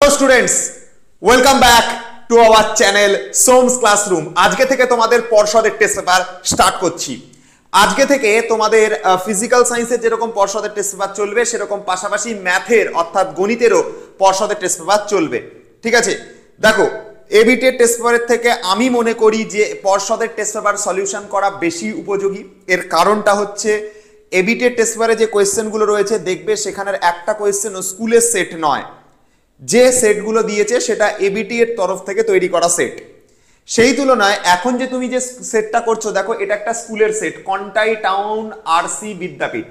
Hello students, welcome back to our channel সোমস classroom. আজকে থেকে তোমাদের পর্ষদের টেস্ট পেপার স্টার্ট করছি। আজকে থেকে তোমাদের ফিজিক্যাল সায়েন্সের যেরকম পর্ষদের টেস্ট পেপার চলবে, সেরকম পাশাপাশি ম্যাথের অর্থাৎ গণিতেরও পর্ষদের টেস্ট পেপার চলবে। ঠিক আছে, দেখো এবিটের টেস্ট পেপারের থেকে আমি মনে করি যে পর্ষদের টেস্ট পেপার সলিউশন করা বেশি উপযোগী। এর কারণটা হচ্ছে এবিটের টেস্ট পেপারে যে কোয়েশ্চেনগুলো রয়েছে, দেখবে সেখানের একটা কোয়েশ্চেনও স্কুলের সেট নয়। যে সেটগুলো দিয়েছে সেটা এবিটি এর তরফ থেকে তৈরি করা সেট। সেই তুলনায় এখন যে তুমি যে সেটটা করছো, দেখো এটা একটা স্কুলের সেট, কন্টাই টাউন আরসি বিদ্যাপীঠ।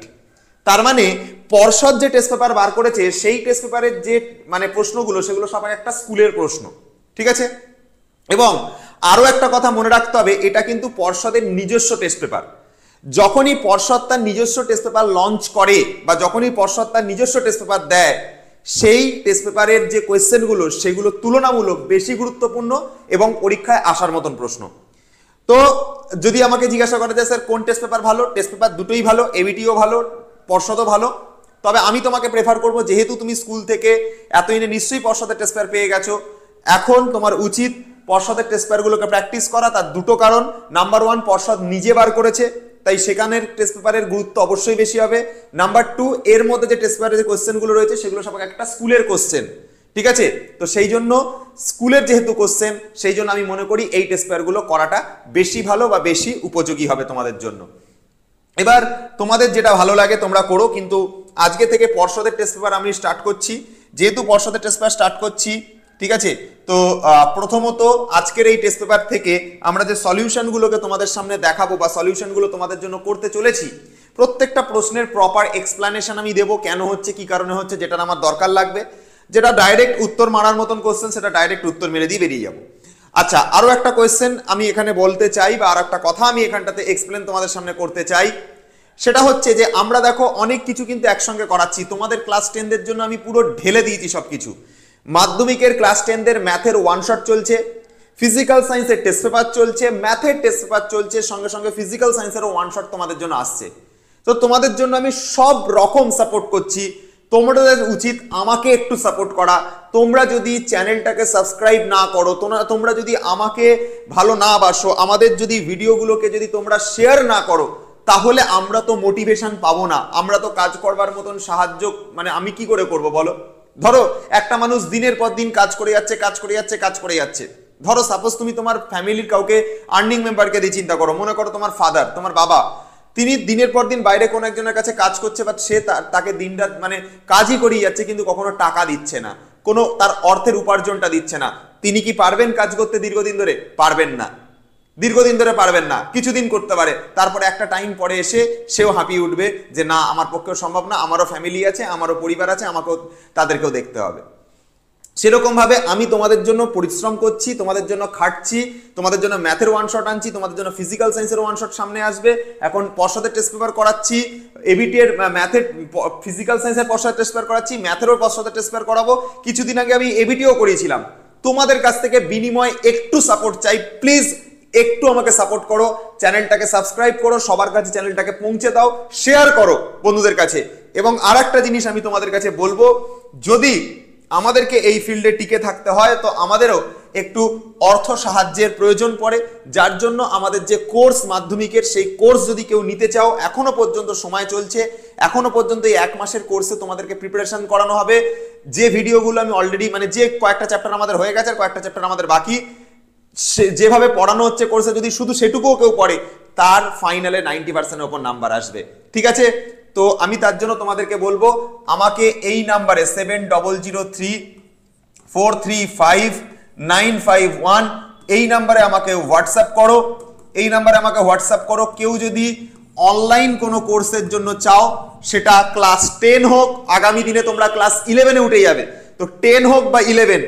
তার মানে পর্ষদ যে টেস্ট পেপার বার করেছে, সেই টেস্ট পেপারের যে মানে প্রশ্নগুলো, সেগুলো সবাই একটা স্কুলের প্রশ্ন। ঠিক আছে, এবং আরো একটা কথা মনে রাখতে হবে, এটা কিন্তু পর্ষদের নিজস্ব টেস্ট পেপার। যখনই পর্ষদ তার নিজস্ব টেস্ট পেপার লঞ্চ করে বা যখনই পর্ষদ তার নিজস্ব টেস্ট পেপার দেয়, সেই টেস্ট পেপারের যে কোয়েশ্চেনগুলো সেগুলো তুলনামূলক বেশি গুরুত্বপূর্ণ এবং পরীক্ষায় আসার মতন প্রশ্ন। তো যদি আমাকে জিজ্ঞাসা করা যায় স্যার কোন টেস্ট পেপার ভালো, টেস্ট পেপার দুটোই ভালো, এবিটিও ভালো, পর্ষদও ভালো। তবে আমি তোমাকে প্রেফার করব, যেহেতু তুমি স্কুল থেকে এতদিনে নিশ্চয়ই পর্ষদের টেস্ট পেপার পেয়ে গেছো, এখন তোমার উচিত পর্ষদের টেস্ট পেপারগুলোকে প্র্যাকটিস করা। তার দুটো কারণ, নাম্বার ওয়ান, পর্ষদ নিজে বার করেছে, তাই সেখানের টেস্ট পেপারের গুরুত্ব অবশ্যই বেশি হবে। নাম্বার টু, এর মধ্যে যে টেস্ট পেপারের যে কোশ্চেনগুলো রয়েছে সেগুলো সব একটা স্কুলের কোশ্চেন। ঠিক আছে, তো সেই জন্য স্কুলের যেহেতু কোশ্চেন, সেই জন্য আমি মনে করি এই টেস্ট পেপারগুলো করাটা বেশি ভালো বা বেশি উপযোগী হবে তোমাদের জন্য। এবার তোমাদের যেটা ভালো লাগে তোমরা করো, কিন্তু আজকে থেকে পর্ষদের টেস্ট পেপার আমি স্টার্ট করছি। যেহেতু পর্ষদের টেস্ট পেপার স্টার্ট করছি, ঠিক আছে, তো প্রথমত আজকের এই টেস্ট পেপার থেকে আমরা যে সলিউশনগুলোকে তোমাদের সামনে দেখাবো বা সলিউশনগুলো তোমাদের জন্য করতে চলেছি, প্রত্যেকটা প্রশ্নের প্রপার এক্সপ্লানেশন আমি দেবো, কেন হচ্ছে, কি কারণে হচ্ছে, যেটা আমার দরকার লাগবে। যেটা ডাইরেক্ট উত্তর মারার মতন কোশ্চেন, সেটা ডাইরেক্ট উত্তর মেরে দিয়ে বেরিয়ে যাবো। আচ্ছা, আরো একটা কোয়েশ্চেন আমি এখানে বলতে চাই, বা আর একটা কথা আমি এখানটাতে এক্সপ্লেন তোমাদের সামনে করতে চাই। সেটা হচ্ছে যে আমরা দেখো অনেক কিছু কিন্তু একসঙ্গে করাচ্ছি। তোমাদের ক্লাস 10দের জন্য আমি পুরো ঢেলে দিয়েছি সবকিছু। মাধ্যমিকের ক্লাস 10দের ম্যাথের ওয়ান শট চলছে, ফিজিক্যাল সায়েন্সের টেস্ট পেপার চলছে, ম্যাথের টেস্ট পেপার চলছে, সঙ্গে সঙ্গে ফিজিক্যাল সায়েন্সেরও ওয়ান শট তোমাদের জন্য আসছে। তো তোমাদের জন্য আমি সব রকম সাপোর্ট করছি। তোমাদের উচিত আমাকে একটু সাপোর্ট করা। তোমরা যদি চ্যানেলটাকে সাবস্ক্রাইব না করো, তোমরা যদি আমাকে ভালো না বাসো, আমাদের যদি ভিডিওগুলোকে যদি তোমরা শেয়ার না করো, তাহলে আমরা তো মোটিভেশন পাবো না, আমরা তো কাজ করবার মতন সাহায্য মানে আমি কি করে করব বলো। ধরো একটা মানুষ দিনের পর দিন কাজ করে যাচ্ছে। ধরো সাপোজ তুমি তোমার ফ্যামিলির কাউকে আর্নিং মেম্বারকে দিয়ে চিন্তা করো, মনে করো তোমার ফাদার, তোমার বাবা, তিনি দিনের পর দিন বাইরে কোনো একজনের কাছে কাজ করছে, বা সে তাকে দিনরাত মানে কাজই করিয়ে যাচ্ছে, কিন্তু কখনো টাকা দিচ্ছে না, কোনো তার অর্থের উপার্জনটা দিচ্ছে না। তিনি কি পারবেন কাজ করতে দীর্ঘদিন ধরে? পারবেন না, দীর্ঘদিন ধরে পারবেন না। কিছুদিন করতে পারে, তারপরে একটা টাইম পরে এসে সেও হাঁপিয়ে উঠবে যে না, আমার পক্ষেও সম্ভব না, আমারও ফ্যামিলি আছে, আমারও পরিবার আছে, আমাকেও তাদেরকেও দেখতে হবে। সেরকম ভাবে আমি তোমাদের জন্য পরিশ্রম করছি, তোমাদের জন্য খাটছি, তোমাদের জন্য ম্যাথের ওয়ান শট আনছি, তোমাদের জন্য ফিজিক্যাল সায়েন্সের ওয়ান শট সামনে আসবে। এখন পর্ষদের টেস্ট পেপার করাচ্ছি, এবিটি এর ম্যাথের ফিজিক্যাল সায়েন্সের পর্ষদের টেস্ট পেপার করাচ্ছি, ম্যাথেরও পর্ষদের টেস্ট পেপার করাবো। কিছুদিন আগে আমি এবিটিও করিয়েছিলাম। তোমাদের কাছ থেকে বিনিময় একটু সাপোর্ট চাই, প্লিজ একটু আমাকে সাপোর্ট করো, চ্যানেলটাকে সাবস্ক্রাইব করো, সবার কাছে চ্যানেলটাকে পৌঁছে দাও, শেয়ার করো বন্ধুদের কাছে। এবং আর একটা জিনিস আমি তোমাদের কাছে বলবো, যদি আমাদেরকে এই ফিল্ডে টিকে থাকতে হয়, তো আমাদেরও একটু অর্থ সাহায্যের প্রয়োজন পড়ে, যার জন্য আমাদের যে কোর্স মাধ্যমিকের, সেই কোর্স যদি কেউ নিতে চাও, এখনো পর্যন্ত সময় চলছে, এখনো পর্যন্ত এই 1 মাসের কোর্সে তোমাদেরকে প্রিপারেশন করানো হবে। যে ভিডিওগুলো আমি অলরেডি মানে যে কয়েকটা চ্যাপ্টার আমাদের হয়ে গেছে আর কয়েকটা চ্যাপ্টার আমাদের বাকি, যেভাবে পড়ানো হচ্ছে কোর্সে, যদি শুধু সেটুকুও কেউ পড়ে, তার ফাইনালে 90% ওপর নাম্বার আসবে। ঠিক আছে, তো আমি তার জন্য তোমাদেরকে বলবো, আমাকে এই নাম্বারে 7003435951 এই নাম্বারে আমাকে হোয়াটসঅ্যাপ করো। কেউ যদি অনলাইন কোনো কোর্সের জন্য চাও, সেটা ক্লাস 10 হোক, আগামী দিনে তোমরা ক্লাস 11-এ উঠে যাবে, তো 10 হোক বা 11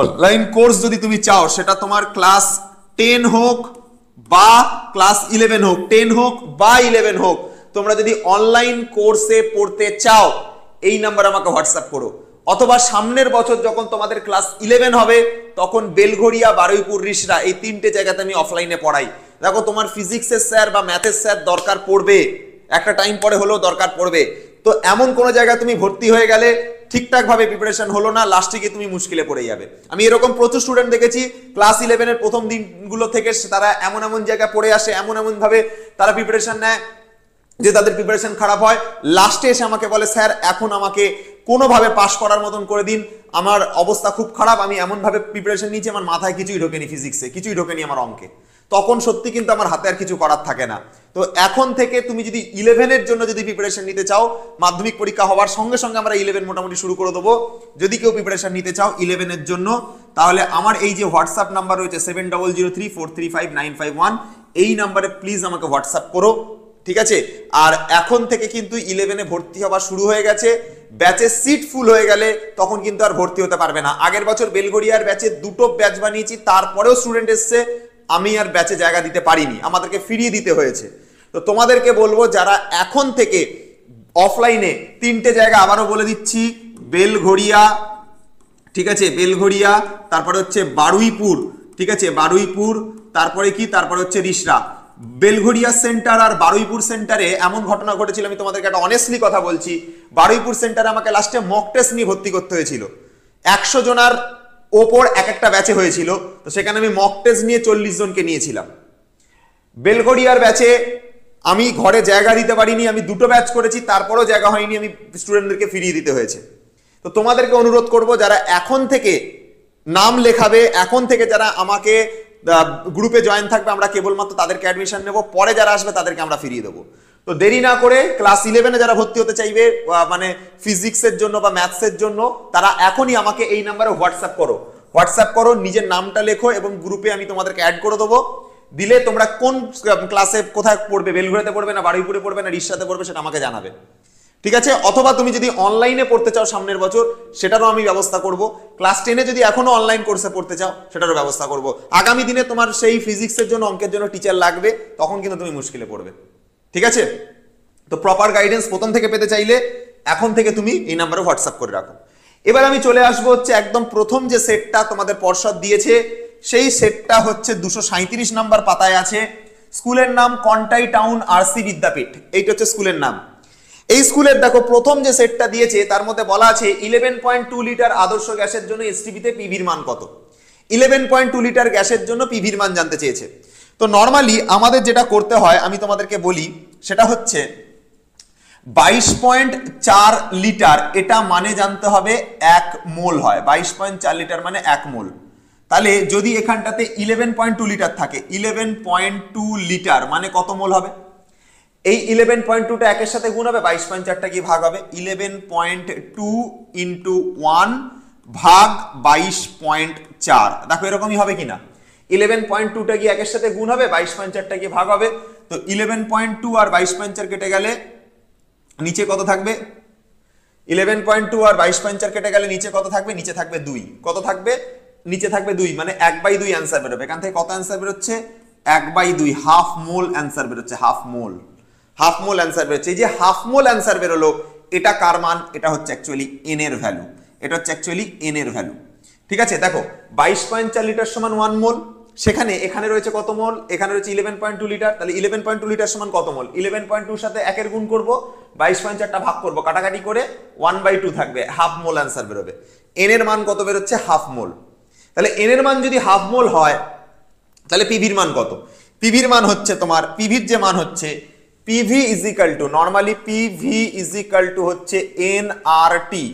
অনলাইন কোর্স যদি তুমি চাও, সেটা তোমার ক্লাস 10 হোক বা ক্লাস 11 হোক, 10 হোক বা 11 হোক, তোমরা যদি অনলাইন কোর্সে পড়তে চাও, এই নাম্বারে আমাকে হোয়াটসঅ্যাপ করো। অথবা সামনের বছর যখন তোমাদের ক্লাস 11 হবে, তখন বেলঘড়িয়া, বারুইপুর, রিষড়া, এই 3টে জায়গাতে আমি অফলাইনে পড়াই। দেখো তোমার ফিজিক্সের স্যার বা ম্যাথের স্যার দরকার পড়বে, একটা টাইম পরে হলেও দরকার পড়বে। তো এমন কোনো জায়গায় তুমি ভর্তি হয়ে গেলে ঠিকঠাক ভাবে প্রিপারেশন হলো না, লাস্টে গিয়ে তুমি মুশকিলে পড়ে যাবে। আমি এরকম প্রচুর স্টুডেন্ট দেখেছি ক্লাস 11-এর প্রথম দিনগুলো থেকে তারা এমন এমন জায়গায় পড়ে আসে, এমন এমন ভাবে তারা প্রিপারেশন নেয় যে তাদের প্রিপারেশন খারাপ হয়, লাস্টে এসে আমাকে বলে স্যার এখন আমাকে কোনোভাবে পাস করার মতন করে দিন, আমার অবস্থা খুব খারাপ, আমি এমন ভাবে প্রিপারেশন নিয়েছি আমার মাথায় কিছুই ঢোকেনি, ফিজিক্সে কিছুই ঢোকেনি, আমার অঙ্কে। তখন সত্যি কিন্তু আমার হাতে আর কিছু করার থাকে না। তো এখন থেকে তুমি যদি 11-এর জন্য যদি প্রিপারেশন নিতে চাও, মাধ্যমিক পরীক্ষা হওয়ার সঙ্গে সঙ্গে আমরা 11 মোটামুটি শুরু করে দেবো। যদি কেউ প্রিপারেশন নিতে চাও 11-এর জন্য, তাহলে আমার এই যে হোয়াটসঅ্যাপ নাম্বার রয়েছে 7003435951, এই নাম্বারে প্লিজ আমাকে হোয়াটসঅ্যাপ করো, ঠিক আছে? আর এখন থেকে কিন্তু 11-এ ভর্তি হওয়া শুরু হয়ে গেছে। ব্যাচে সিট ফুল হয়ে গেলে তখন কিন্তু আর ভর্তি হতে পারবে না। আগের বছর বেলঘড়িয়ার ব্যাচে 2টো ব্যাচ বানিয়েছি, তারপরেও স্টুডেন্ট এসছে, আমি আর ব্যাচে জায়গা দিতে পারিনি, আমাদেরকে ফিরিয়ে দিতে হয়েছে। তো তোমাদেরকে বলবো যারা এখন থেকে অফলাইনে 3টে জায়গা আবারও বলে দিচ্ছি, বেলঘড়িয়া, ঠিক আছে, বেলঘড়িয়া, তারপরে হচ্ছে বারুইপুর, ঠিক আছে, বারুইপুর, তারপরে কি, তারপরে হচ্ছে রিষড়া। বেলঘড়িয়া সেন্টার আর বারুইপুর সেন্টারে এমন ঘটনা ঘটেছিল, আমি তোমাদেরকে একটা অনেস্টলি কথা বলছি, বারুইপুর সেন্টারে আমাকে লাস্টে মক টেস্ট নিয়ে ভর্তি করতে হয়েছিল। 100 জনের ওপর এক একটা ব্যাচে হয়েছিল, তো সেখানে আমি মক টেস্ট নিয়ে 40 জনকে নিয়েছিলাম। বেলঘড়িয়ার ব্যাচে আমি ঘরে জায়গা দিতে পারিনি, আমি 2টো ব্যাচ করেছি, তারপরও জায়গা হয়নি, আমি স্টুডেন্টদেরকে ফিরিয়ে দিতে হয়েছে। তো তোমাদেরকে অনুরোধ করব যারা এখন থেকে নাম লেখাবে, এখন থেকে যারা আমাকে গ্রুপে জয়েন থাকবে, আমরা কেবলমাত্র তাদেরকে অ্যাডমিশন নেব, পরে যারা আসবে তাদেরকে আমরা ফিরিয়ে দেবো। তো দেরি না করে ক্লাস 11-এ যারা ভর্তি হতে চাইবে, মানে ফিজিক্সের জন্য বা ম্যাথসের জন্য, তারা এখনই আমাকে এই নাম্বারে হোয়াটসঅ্যাপ করো, নিজের নামটা লেখো এবং গ্রুপে আমি তোমাদেরকে অ্যাড করে দেবো। দিলে তোমরা কোন ক্লাসে কোথায় পড়বে, বেলঘড়িয়াতে পড়বে না বারুইপুরে পড়বে না রিষড়াতে পড়বে, সেটা আমাকে জানাবে, ঠিক আছে? অথবা তুমি যদি অনলাইনে পড়তে চাও সামনের বছর, সেটারও আমি ব্যবস্থা করব। ক্লাস 10-এ যদি এখনো অনলাইন কোর্সে পড়তে চাও, সেটারও ব্যবস্থা করব। আগামী দিনে তোমার সেই ফিজিক্সের জন্য, অঙ্কের জন্য টিচার লাগবে, তখন কিন্তু তুমি মুশকিলে পড়বে, ঠিক আছে? তো প্রপার গাইডেন্স প্রথম থেকে পেতে চাইলে এখন থেকে তুমি এই নাম্বারে হোয়াটসঅ্যাপ করে রাখো। এবার আমি চলে আসবো হচ্ছে একদম প্রথম যে সেটটা তোমাদের পর্ষদ দিয়েছে, সেই সেটটা হচ্ছে 237 নাম্বার পাতায় আছে। স্কুলের নাম কন্টাই টাউন আরসি বিদ্যাপীঠ, এইটা হচ্ছে স্কুলের নাম। এই স্কুলের দেখো প্রথম যে সেটটা দিয়েছে তার মধ্যে বলা আছে 11.2 লিটার আদর্শ গ্যাসের জন্য এসটিপিতে পিভির মান কত। 11.2 লিটার গ্যাসের জন্য পিভির মান জানতে চেয়েছে। তো নর্মালি আমাদের যেটা করতে হয় আমি তোমাদেরকে বলি, সেটা হচ্ছে 22.4 লিটার, এটা মানে জানতে হবে 1 মোল হয়। 22.4 লিটার মানে 1 মোল। তাহলে যদি এখানটাতে 11.2 লিটার থাকে, 11.2 লিটার মানে কত মোল হবে? এই 11.2টা একের সাথে গুণ হবে, 22.4টা কি ভাগ হবে, 11.2 ইন্টু 1 ভাগ 22.4। দেখো এরকমই হবে কিনা, 11.2টা কি একের সাথে গুণ হবে, 22.4টা কি ভাগ হবে। তো 11.2 আর 22.4 কেটে গেলে নিচে কত থাকবে, 11.2 আর 22.4 কেটে গেলে নিচে কত থাকবে, নিচে থাকবে 2। কত থাকবে, নিচে থাকবে 2, মানে 1/2 অ্যান্সার বেরোবে। এখান থেকে কত অ্যান্সার বেরোচ্ছে, 1/2, হাফ মোল অ্যান্সার বেরোচ্ছে, হাফ মোল অ্যান্সার বেরোচ্ছে। এই যে হাফ মোল অ্যান্সার বেরোলো, এটা কার মান, এটা হচ্ছে অ্যাকচুয়ালি এন এর ভ্যালু, এটা হচ্ছে অ্যাকচুয়ালি এন এর ভ্যালু, ঠিক আছে? দেখো 22.4 লিটার সমান 1 মোল, সেখানে এখানে রয়েছে কত মোল, এখানে রয়েছে 11.2 লিটার, তাহলে 11.2 লিটার সমান কত মোল, 11.2 সাথে 1 গুণ করব, 22.4টা ভাগ করব, কাটাকাটি করে 1/2 থাকবে, হাফ মোল অ্যান্সার বেরোবে। এন এর মান কত বেরোচ্ছে, হাফ মোল। তাহলে এন এর মান যদি হাফ মোল হয়, তাহলে পিভির মান কত? পিভির মান হচ্ছে তোমার, পিভির যে মান হচ্ছে PV is equal to, normally PV is equal to হচ্ছে এন আর টি।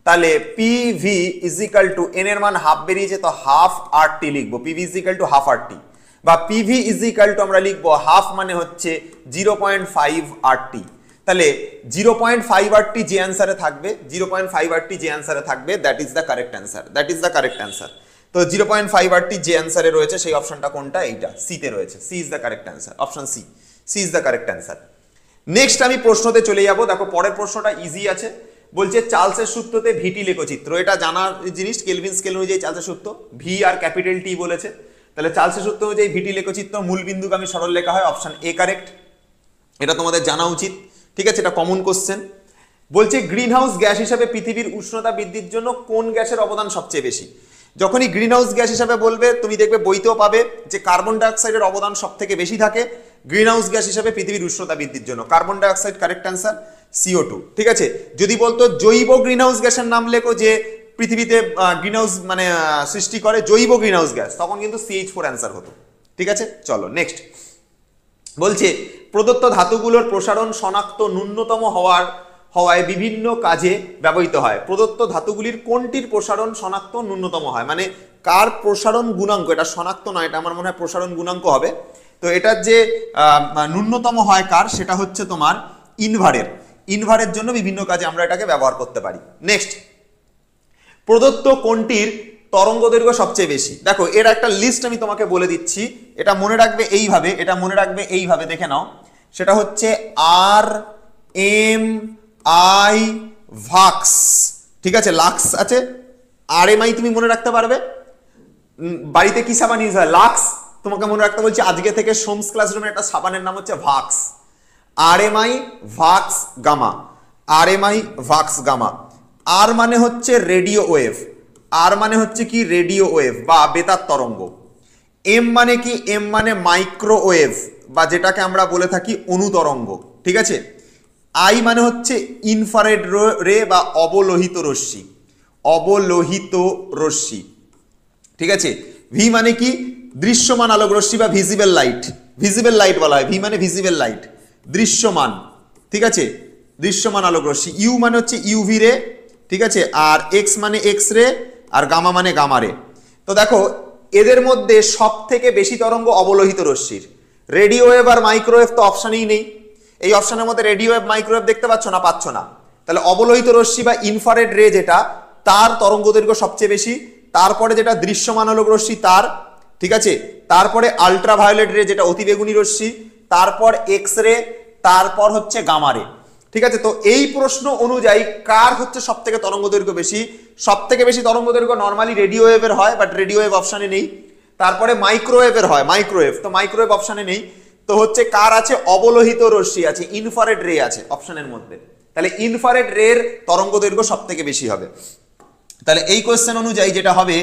তাহলে PV is equal to, N এর মান হাফ বেরিয়েছে তো হাফ আর টি লিখবো, PV is equal to half R T, বা পিভি ইজ ইকাল টু আমরা লিখবো হাফ মানে হচ্ছে 0.5 আর টি। তাহলে 0.5 আর টি যে অ্যান্সারে থাকবে, 0.5 আর টি যে অ্যান্সারে থাকবে, that is the correct answer, that is the correct answer. তো 0.5 আর টি যে অ্যান্সারে রয়েছে সেই অপশনটা কোনটা, এইটা সি তে রয়েছে, C is the correct answer, option C, C is the correct answer. Next আমি প্রশ্নতে চলে যাব। দেখো পরের প্রশ্নটা ইজি আছে, বলছে চার্লসের সূত্রতে ভিটি লেখচিত্র। এটা জানার জিনিস, কেলভিন স্কেল অনুযায়ী চার্লসের সূত্র, ভি আর ক্যাপিটাল টি বলেছে। তাহলে চার্লসের সূত্র অনুযায়ী ভিটি লেখচিত্র মূল বিন্দুগামী সরল লেখা হয়, অপশন এ কারেক্ট, এটা তোমাদের জানা উচিত, ঠিক আছে? এটা কমন কোশ্চেন। বলছে গ্রিন হাউস গ্যাস হিসাবে পৃথিবীর উষ্ণতা বৃদ্ধির জন্য কোন গ্যাসের অবদান সবচেয়ে বেশি? যখনই গ্রিন হাউস গ্যাস হিসাবে বলবে তুমি দেখবে বইতেও পাবে যে কার্বন ডাইঅক্সাইডের অবদান সব থেকে বেশি থাকে গ্রিন হাউস গ্যাস হিসাবে পৃথিবীর উষ্ণতা বৃদ্ধির জন্য। Carbon dioxide correct answer. CO2, ঠিক আছে। যদি বলতো জৈব গ্রিনহাউস গ্যাসের নাম লেখো যে পৃথিবীতে গ্রিনহাউস মানে সৃষ্টি করে জৈব গ্রিনহাউস গ্যাস, তখন কিন্তু CH4 অ্যান্সার হতো, ঠিক আছে। চলো নেক্সট বলছে প্রদত্ত ধাতুগুলোর প্রসারণ শনাক্ত ন্যূনতম হওয়ায় বিভিন্ন কাজে ব্যবহৃত হয়। প্রদত্ত ধাতুগুলির কোনটির প্রসারণ শনাক্ত ন্যূনতম হয়, মানে কার প্রসারণ গুণাঙ্ক, এটা শনাক্ত নয়, এটা আমার মনে হয় প্রসারণ গুণাঙ্ক হবে। তো এটার যে ন্যূনতম হয় কার, সেটা হচ্ছে তোমার ইনভারের জন্য বিভিন্ন কাজে আমরা এটাকে ব্যবহার করতে পারি। নেক্সট প্রদত্ত কোনটির তরঙ্গ দৈর্ঘ্য সবচেয়ে বেশি। দেখো এর একটা লিস্ট আমি তোমাকে বলে দিচ্ছি, এটা মনে রাখবে এইভাবে, দেখে নাও। সেটা হচ্ছে RMI ভাক্স, ঠিক আছে, লাক্স আছে, RMI তুমি মনে রাখতে পারবে, বাড়িতে কি সাবান ইউজ হয়, লাক্স, তোমাকে মনে রাখতে বলছি আজকে থেকে সোমস ক্লাসরুমের একটা সাবানের নাম হচ্ছে ভাক্স, RMI ভাক্স গামা, RMI ভাক্স গামা। আর মানে হচ্ছে রেডিও ওয়েভ, আর মানে হচ্ছে কি রেডিও ওয়েভ বা বেতার তরঙ্গ। এম মানে কি, এম মানে মাইক্রোওয়েভ বা যেটাকে আমরা বলে থাকি অনুতরঙ্গ, ঠিক আছে। আই মানে হচ্ছে ইনফ্রারেড রে বা অবলোহিত রশ্মি, ঠিক আছে। ভি মানে কি দৃশ্যমান আলোক রশ্মি বা ভিজিবল লাইট বলা হয়, ভি মানে ভিজিবল লাইট, দৃশ্যমান, ঠিক আছে, দৃশ্যমান আলোক রশ্মি। ইউ মানে হচ্ছে ইউভি রে, ঠিক আছে, আর এক্স মানে এক্স রে, আর গামা মানে গামা রে। তো দেখো এদের মধ্যে সব থেকে বেশি তরঙ্গ অবলোহিত রশ্মির, রেডিও ওয়েভ আর মাইক্রোওয়েভ তো অপশানেই নেই, এই অপশনের মধ্যে রেডিও ওয়েভ মাইক্রোওয়েভ দেখতে পাচ্ছ না, তাহলে অবলোহিত রশ্মি বা ইনফ্রারেড রে যেটা, তার তরঙ্গ দৈর্ঘ্য সবচেয়ে বেশি, তারপরে যেটা দৃশ্যমান আলোক রশ্মি তার, ঠিক আছে, তারপরে আলট্রাভায়োলেট রে যেটা অতিবেগুনি রশ্মি, তারপর এক্স রে, তারপর হচ্ছে গামা রে, ঠিক আছে। তো এই প্রশ্ন অনুযায়ী কার হচ্ছে সব থেকে তরঙ্গ দৈর্ঘ্য বেশি, সব থেকে বেশি তরঙ্গ দৈর্ঘ্য নর্মালি রেডিও ওয়েভের হয়, বাট রেডিও ওয়েভ অপশানে নেই। তারপরে মাইক্রোওয়েভের হয়, তো মাইক্রোওয়েভ অপশানে নেই। তো হচ্ছে কার আছে, অবলোহিত রশ্মি আছে, ইনফ্রারেড রে আছে অপশানের মধ্যে, তাহলে ইনফ্রারেড রের তরঙ্গ দৈর্ঘ্য সব থেকে বেশি হবে। তাহলে এই কোয়েশ্চেন অনুযায়ী যেটা হবে,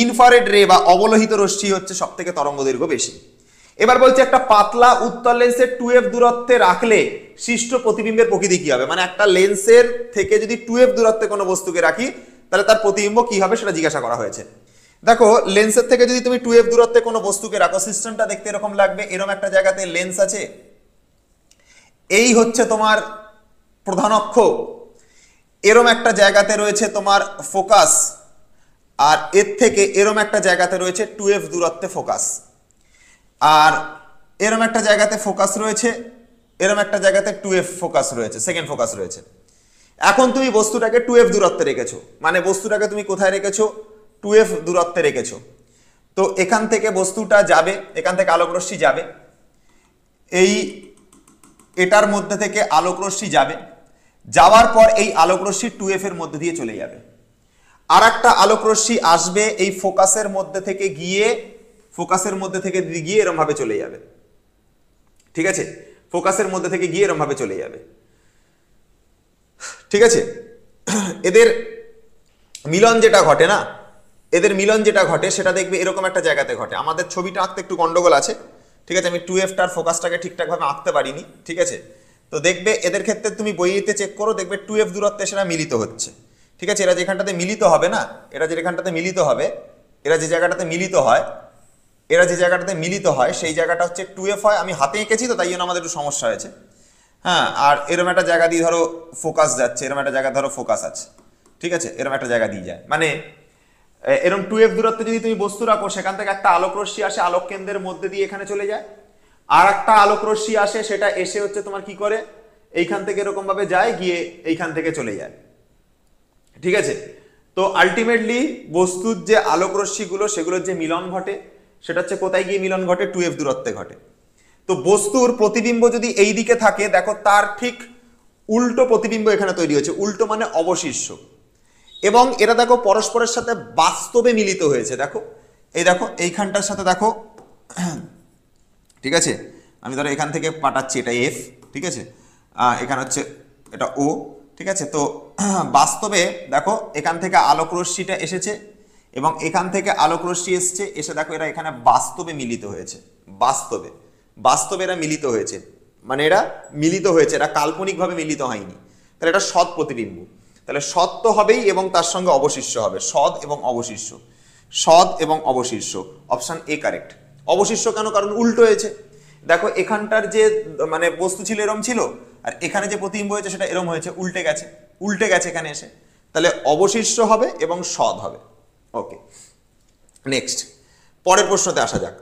ইনফ্রারেড রে বা অবলোহিত রশ্মি হচ্ছে সব থেকে তরঙ্গ দৈর্ঘ্য বেশি। এবার বলছে একটা পাতলা উত্তল লেন্সের 2f দূরত্বে রাখলে সৃষ্ট প্রতিবিম্বের প্রকৃতি কি হবে, মানে একটা লেন্সের থেকে যদি 2f দূরত্বে কোনো বস্তুকে রাখি তাহলে তার প্রতিবিম্ব কি হবে সেটা জিজ্ঞাসা করা হয়েছে। দেখো লেন্সের থেকে যদি তুমি 2f দূরত্বে কোনো বস্তুকে রাখো, সিস্টেমটা দেখতে এরকম লাগবে, এরকম একটা জায়গাতে লেন্স আছে, এই হচ্ছে তোমার প্রধান অক্ষ, এরম একটা জায়গাতে রয়েছে তোমার ফোকাস, আর এর থেকে এরম একটা জায়গাতে রয়েছে 2f দূরত্বে ফোকাস, আর এরম একটা জায়গাতে ফোকাস রয়েছে, এরম একটা জায়গাতে 2f ফোকাস রয়েছে, সেকেন্ড ফোকাস রয়েছে। এখন তুমি বস্তুটাকে 2f দূরত্বে রেখেছো, মানে বস্তুটাকে তুমি কোথায় রেখেছো, 2f দূরত্বে রেখেছো। তো এখান থেকে বস্তুটা যাবে, এখান থেকে আলোক রশ্মি যাবে, এটার মধ্যে থেকে আলোক রশ্মি যাবে, যাওয়ার পর এই আলোক রশ্মি 2f এর মধ্যে দিয়ে চলে যাবে। আর একটা আলোক রশ্মি আসবে এই ফোকাসের মধ্যে থেকে গিয়ে এরম ভাবে চলে যাবে, ঠিক আছে, ফোকাসের মধ্যে থেকে গিয়ে এরম ভাবে চলে যাবে, ঠিক আছে। এদের মিলন যেটা ঘটে সেটা দেখবে এরকম একটা জায়গাতে ঘটে। আমাদের ছবিটা আঁকতে একটু গন্ডগোল আছে, ঠিক আছে, আমি 2f টার ফোকাসটাকে ঠিকঠাক ভাবে আঁকতে পারিনি, ঠিক আছে। তো দেখবে এদের ক্ষেত্রে তুমি বইতে চেক করো, দেখবে 2f দূরত্বে সেটা মিলিত হচ্ছে, ঠিক আছে। এরা যেখানটাতে মিলিত হবে না, এরা যে জায়গাটাতে মিলিত হয় সেই জায়গাটা হচ্ছে 2f হয়। আমি হাতে এঁকেছি তো তাই জন্য আমাদের একটু সমস্যা হয়েছে, হ্যাঁ। আর এরম একটা জায়গা দিয়ে ধরো ফোকাস যাচ্ছে, এরম একটা জায়গা ধরো ফোকাস আছে, ঠিক আছে, এরম একটা জায়গা দিয়ে যায়, মানে এরম 2f দূরত্বে যদি তুমি বস্তু রাখো, সেখান থেকে একটা আলোক রশ্মি আসে, আলোক কেন্দ্রের মধ্যে দিয়ে এখানে চলে যায়, আর একটা আলোক রশ্মি আসে, সেটা এসে হচ্ছে তোমার কি করে, এইখান থেকে এরকম ভাবে যায়, গিয়ে এইখান থেকে চলে যায়, ঠিক আছে। তো আলটিমেটলি বস্তুর যে আলোক রশ্মিগুলো সেগুলোর যে মিলন ঘটে সেটা হচ্ছে কোথায় গিয়ে মিলন ঘটে, 2f দূরত্বে ঘটে। তো বস্তুর প্রতিবিম্ব যদি এই দিকে থাকে, দেখো তার ঠিক উল্টো প্রতিবিম্ব এখানে তৈরি হয়েছে, উল্টো মানে অবশিষ্ট, এবং এরা দেখো পরস্পরের সাথে বাস্তবে মিলিত হয়েছে। দেখো এইখানটার সাথে দেখো, ঠিক আছে, আমি ধরো এখান থেকে পাঠাচ্ছি, এটা f, ঠিক আছে, এখানে হচ্ছে এটা o, ঠিক আছে। তো বাস্তবে দেখো এখান থেকে আলোক রশ্মিটা এসেছে এবং এখান থেকে আলোক রশ্মি এসে দেখো এরা এখানে বাস্তবে মিলিত হয়েছে, বাস্তবে এরা মিলিত হয়েছে, মানে এরা মিলিত হয়েছে, এরা কাল্পনিকভাবে মিলিত হয়নি, তাহলে এটা সৎ প্রতিবিম্ব। তাহলে সৎ তো হবেই এবং তার সঙ্গে অবশিষ্ট হবে, সৎ এবং অবশিষ্ট, সৎ এবং অবশিষ্ট, অপশন এ কারেক্ট। অবশিষ্ট কেন? কারণ উল্টো হয়েছে। দেখো এখানটার যে মানে বস্তু ছিল এরম ছিল, আর এখানে যে প্রতিবিম্ব হয়েছে সেটা এরম হয়েছে, উল্টে গেছে, উল্টে গেছে এখানে এসে, তাহলে অবশিষ্ট হবে এবং সৎ হবে। ওকে, নেক্সট পরের প্রশ্নতে আসা যাক।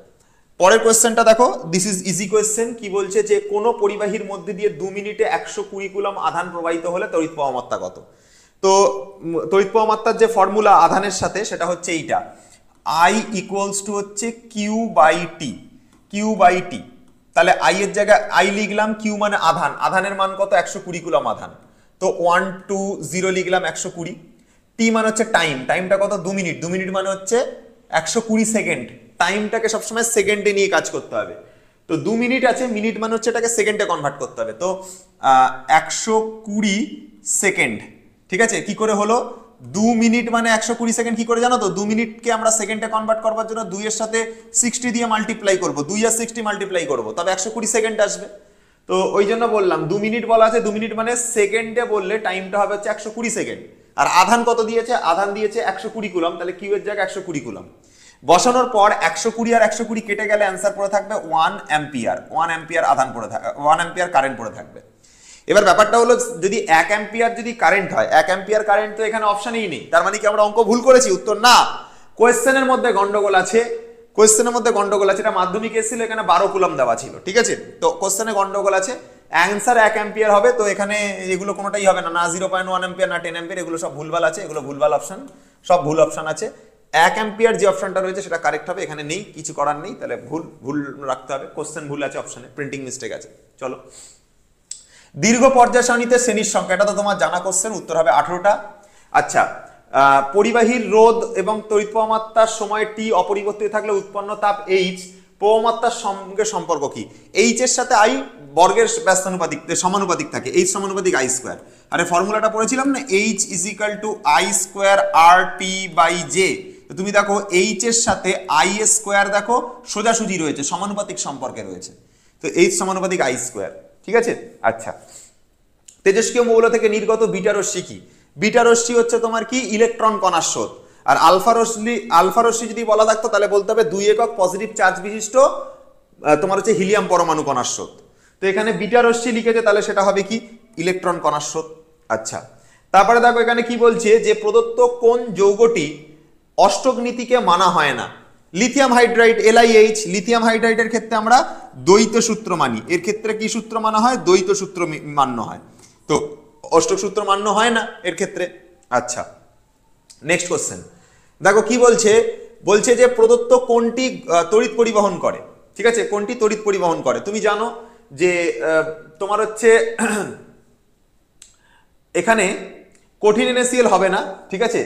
পরের কোয়েশ্চেনটা দেখো, দিস ইজ ইজি কোয়েশ্চেন। কি বলছে যে কোনো পরিবাহীর মধ্যে দিয়ে 2 মিনিটে 120 কুলম আধান প্রবাহিত হলে তড়িৎ প্রবাহ মাত্রা কত? তো তড়িৎ প্রবাহ মাত্রার যে ফর্মুলা আধানের সাথে সেটা হচ্ছে এইটা, I ইকুয়ালস টু হচ্ছে Q by T, Q by T. তাহলে আই এর জায়গায় আই লিখলাম, কিউ মানে আধান, আধানের মান কত? 120 কুলম আধান, তো 1 2 0 লিখলাম 120। টি মানে হচ্ছে টাইম, টাইমটা কত? 2 মিনিট, 2 মিনিট মানে হচ্ছে 120 সেকেন্ড। টাইমটাকে সবসময় সেকেন্ডে নিয়ে কাজ করতে হবে, তো 2 মিনিট আছে, মিনিট মানে হচ্ছে এটাকে সেকেন্ডে কনভার্ট করতে হবে, তো 120 সেকেন্ড। ঠিক আছে, কি করে হলো? 2 মিনিট মানে 120 সেকেন্ড, কি করে জানো তো? 2 মিনিটকে আমরা সেকেন্ডে কনভার্ট করবার জন্য 2 এর সাথে 60 দিয়ে মাল্টিপ্লাই করব, 2 আর 60 মাল্টিপ্লাই করব, তবে 120 সেকেন্ড আসবে। তো ওই জন্য বললাম 2 মিনিট বলা আছে, 2 মিনিট মানে সেকেন্ডে বললে টাইমটা হবে হচ্ছে 120 সেকেন্ড। আর আধান কত দিয়েছে? আধান দিয়েছে 120 কুলম, তাহলে কিউ এর জায়গায় 120 কুলম বসানোর পর 120 আর 120 কেটে গেলে অ্যান্সার পড়ে থাকবে 1 অ্যাম্পিয়ার, 1 অ্যাম্পিয়ার আধান পড়ে থাকবে, 1 অ্যাম্পিয়ার কারেন্ট পড়ে থাকবে। এবার ব্যাপারটা হলো, যদি 1 অ্যাম্পিয়ার যদি কারেন্ট হয়, 1 অ্যাম্পিয়ার কারেন্ট তো এখানে অপশনই নেই, তার মানে কি আমরা অঙ্ক ভুল করেছি? উত্তর না, কোয়েশ্চেনের মধ্যে গন্ডগোল আছে, কোয়েশ্চেনের মধ্যে গন্ডগোল আছে। এটা মাধ্যমিক এসেছিল, এখানে 12 কুলম দেওয়া ছিল, ঠিক আছে, তো কোয়েশ্চেনে গন্ডগোল আছে। অ্যান্সার 1 অ্যাম্পিয়ার হবে, তো এখানে এগুলো কোনোটাই হবে না, না 0.1 অ্যাম্পিয়ার না 10 অ্যাম্পিয়ার, এগুলো সব ভুলভাল আছে, এগুলো ভুলভাল অপশন, সব ভুল অপশন আছে। 1 অ্যাম্পিয়ার যে অপশনটা রয়েছে সেটা কারেক্ট হবে, এখানে নেই, কিছু করার নেই, তাহলে ভুল ভুল রাখতে হবে। কোশ্চেন ভুল আছে অপশনে, প্রিন্টিং মিস্টেক আছে। চলো, দীর্ঘ পর্যায় সারণীতে শ্রেণীর সংখ্যা, এটা তো তোমার জানা কোশ্চেন, উত্তর হবে 18টা। আচ্ছা, পরিবাহীর রোধ এবং তড়িৎ প্রবাহ মাত্রার সময় টি অপরিবর্তিত থাকলে উৎপন্ন তাপ এইচ প্রবাহ মাত্রার সঙ্গে সম্পর্ক কি? এইচ এর সাথে আই বর্গের ব্যস্তানুপাতিক সমানুপাতিক থাকে, এইচ সমানুপাতিক আই স্কোয়ার। আরে ফর্মুলাটা পড়েছিলাম না, H is equal to I square R T by J. তুমি দেখো এইচ এর সাথে আই এর স্কোয়ার দেখো সোজাসুজি রয়েছে, সমানুপাতিক সম্পর্কে রয়েছে, তো এইচ সমানুপাতিক আই স্কোয়ার। ঠিক আছে, আচ্ছা, তেজস্ক্রিয় মৌল থেকে নির্গত বিটা রশ্মি কি? বিটা রশ্মি হচ্ছে তোমার কি? ইলেকট্রন কণার স্রোত। আর আলফা রশ্মি যদি বলা থাকতো তাহলে বলতে হবে 2 একক পজিটিভ চার্জ বিশিষ্ট তোমার হচ্ছে হিলিয়াম পরমাণু কণার স্রোত। তো এখানে বিটা রশ্মি লিখেছে, তাহলে সেটা হবে কি? ইলেকট্রন কণার স্রোত। আচ্ছা, তারপরে দেখো এখানে কি বলছে যে প্রদত্ত কোন যৌগটি অষ্টক নীতিকে মানা হয় না? Lithium hydride, LiH। লিথিয়াম হাইড্রাইডের ক্ষেত্রে আমরা দ্বৈত সূত্র মানি, এর ক্ষেত্রে কি সূত্র মানা হয়? দ্বৈত সূত্র মান্য হয়, তো অষ্টক সূত্র মান্য হয় না এর ক্ষেত্রে। আচ্ছা, নেক্সট কোশ্চেন দেখো কি বলছে, বলছে যে প্রদত্ত কোনটি তড়িৎ পরিবহন করে? ঠিক আছে, কোনটি তড়িৎ পরিবহন করে? তুমি জানো যে তোমার হচ্ছে এখানে কঠিন NaCl হবে না, ঠিক আছে,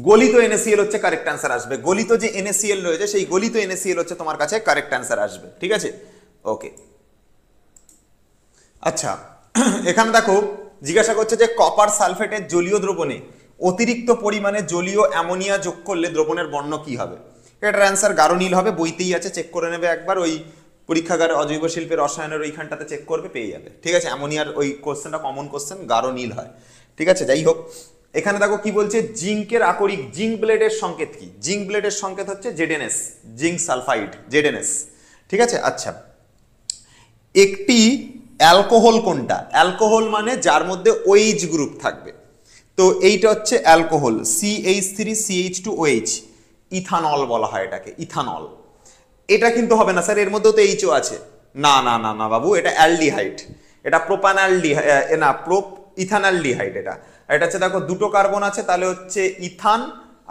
গলিত NaCl হচ্ছে কারেক্ট অ্যান্সার আসবে। গলিত যে NaCl রয়েছে সেই গলিত NaCl হচ্ছে তোমার কাছে কারেক্ট অ্যান্সার আসবে, ঠিক আছে, ওকে। আচ্ছা, এখানে দেখো জিজ্ঞাসা করছে যে কপার সালফেটের জলীয় দ্রবণে অতিরিক্ত পরিমাণে জলীয় অ্যামোনিয়া যোগ করলে দ্রবণের বর্ণ কি হবে? এটার অ্যান্সার গাঢ় নীল হবে, বইতেই আছে, চেক করে নেবে একবার, ওই পরীক্ষাগারে অজৈব শিল্পের রসায়নের ওইখানটাতে চেক করবে, পেয়ে যাবে। ঠিক আছে, অ্যামোনিয়ার ওই কোশ্চেনটা কমন কোশ্চেন, গাঢ় নীল হয়। ঠিক আছে, যাই হোক, এখানে দেখো কি বলছে, জিঙ্কের আকরিক, জিঙ্ক ব্লেডের সংকেত কি? জিঙ্ক ব্লেডের সংকেত হচ্ছে ZnS, জিঙ্ক সালফাইড, ZnS। ঠিক আছে, আচ্ছা, একটি অ্যালকোহল কোনটা? অ্যালকোহল মানে যার মধ্যে OH গ্রুপ থাকবে, তো এইটা হচ্ছে অ্যালকোহল, CH3CH2OH, ইথানল বলা হয় এটাকে, ইথানল। এটা কিন্তু হবে না স্যার, এর মধ্যেও তো এইচও আছে। না না না না বাবু, এটা অ্যালডিহাইড, এটা প্রোপানালডিহাইড না, ইথানালডিহাইড। এটা হচ্ছে দেখো দুটো কার্বন আছে, তাহলে হচ্ছে ইথান,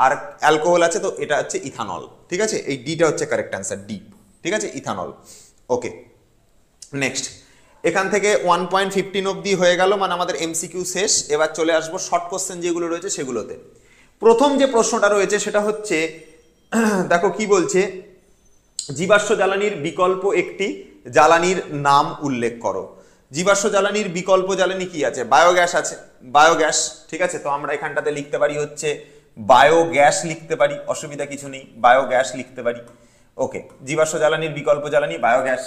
আর অ্যালকোহল আছে, তো এটা হচ্ছে ইথানল। ঠিক আছে, এই ডিটা হচ্ছে কারেক্ট অ্যান্সার, ডি। ঠিক আছে, ইথানল। ওকে, নেক্সট, এখান থেকে 1.15 অবধি হয়ে গেল, মানে আমাদের MCQ শেষ। এবার চলে আসবো শর্ট কোশ্চেন যেগুলো রয়েছে সেগুলোতে। প্রথম যে প্রশ্নটা রয়েছে সেটা হচ্ছে, দেখো কি বলছে, জীবাশ্ম জ্বালানির বিকল্প একটি জ্বালানির নাম উল্লেখ করো। জীবাশ্ম জ্বালানির বিকল্প জ্বালানি কি আছে? বায়োগ্যাস আছে, বায়োগ্যাস। ঠিক আছে, তো আমরা এখানটাতে লিখতে পারি হচ্ছে বায়োগ্যাস লিখতে পারি, অসুবিধা কিছু নেই, বায়োগ্যাস লিখতে পারি। ওকে, জীবাশ্ম জ্বালানির বিকল্প জ্বালানি বায়োগ্যাস।